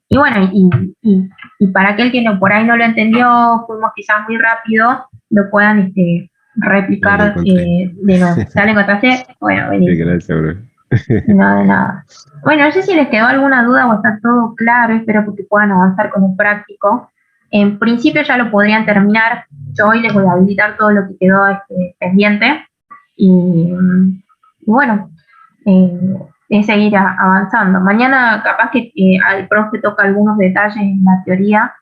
A: Y bueno, y para aquel que por ahí no lo entendió, fuimos quizás muy rápido, lo puedan replicar de nuevo. ¿Ya lo encontraste? Bueno,
E: Sí, gracias, bro.
A: No, de nada. Bueno, no sé si les quedó alguna duda o está todo claro, espero que puedan avanzar con el práctico. En principio ya lo podrían terminar. Yo hoy les voy a habilitar todo lo que quedó pendiente. Y bueno, es seguir avanzando. Mañana capaz que al profe toca algunos detalles en la teoría.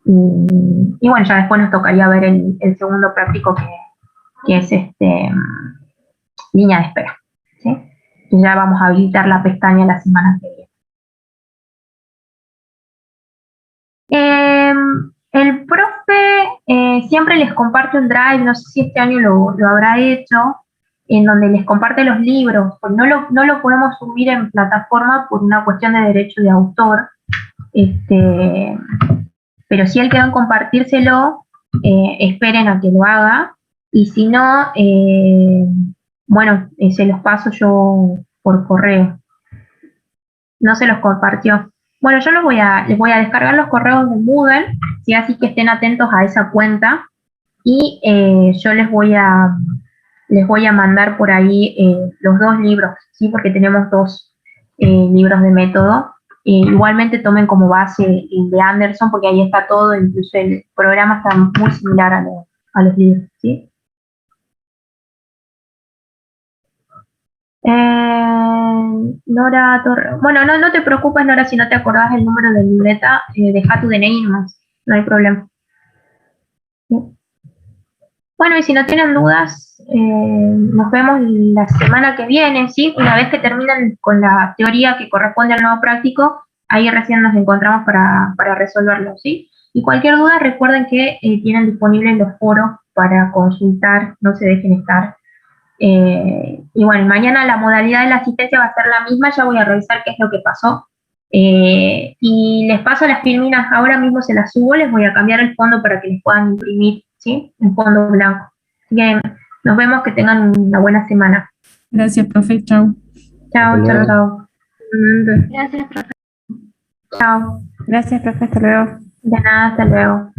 A: Y bueno, ya después nos tocaría ver el segundo práctico que es línea de espera, ¿sí? Que ya vamos a habilitar la pestaña la semana que viene. El profe siempre les comparte un drive, no sé si este año lo habrá hecho, en donde les comparte los libros, pues no lo podemos subir en plataforma por una cuestión de derecho de autor, pero si él quedó en compartírselo, esperen a que lo haga, y si no, bueno, se los paso yo por correo. No se los compartió. Bueno, yo les voy a descargar los correos de Moodle, ¿sí? Así que estén atentos a esa cuenta y yo les voy a mandar por ahí los 2 libros, ¿sí? Porque tenemos 2 libros de método. Igualmente tomen como base el de Anderson, porque ahí está todo, incluso el programa está muy similar a los libros, ¿sí? Nora Torre. Bueno, no te preocupes, Nora, si no te acordás el número de libreta, deja tu DNI nomás, no hay problema. ¿Sí? Bueno, y si no tienen dudas, nos vemos la semana que viene, ¿sí? Una vez que terminen con la teoría que corresponde al nuevo práctico, ahí recién nos encontramos para resolverlo, ¿sí? Y cualquier duda, recuerden que tienen disponibles los foros para consultar, no se dejen estar. Y bueno, mañana la modalidad de la asistencia va a ser la misma, ya voy a revisar qué es lo que pasó. Y les paso las filminas, ahora mismo se las subo, les voy a cambiar el fondo para que les puedan imprimir, ¿sí? En fondo blanco. Así que nos vemos, que tengan una buena semana.
C: Gracias, profe. Chao.
A: Chao, chao, chao.
B: Gracias, profe.
A: Chao.
C: Gracias, profe. Hasta luego.
A: De nada, hasta luego.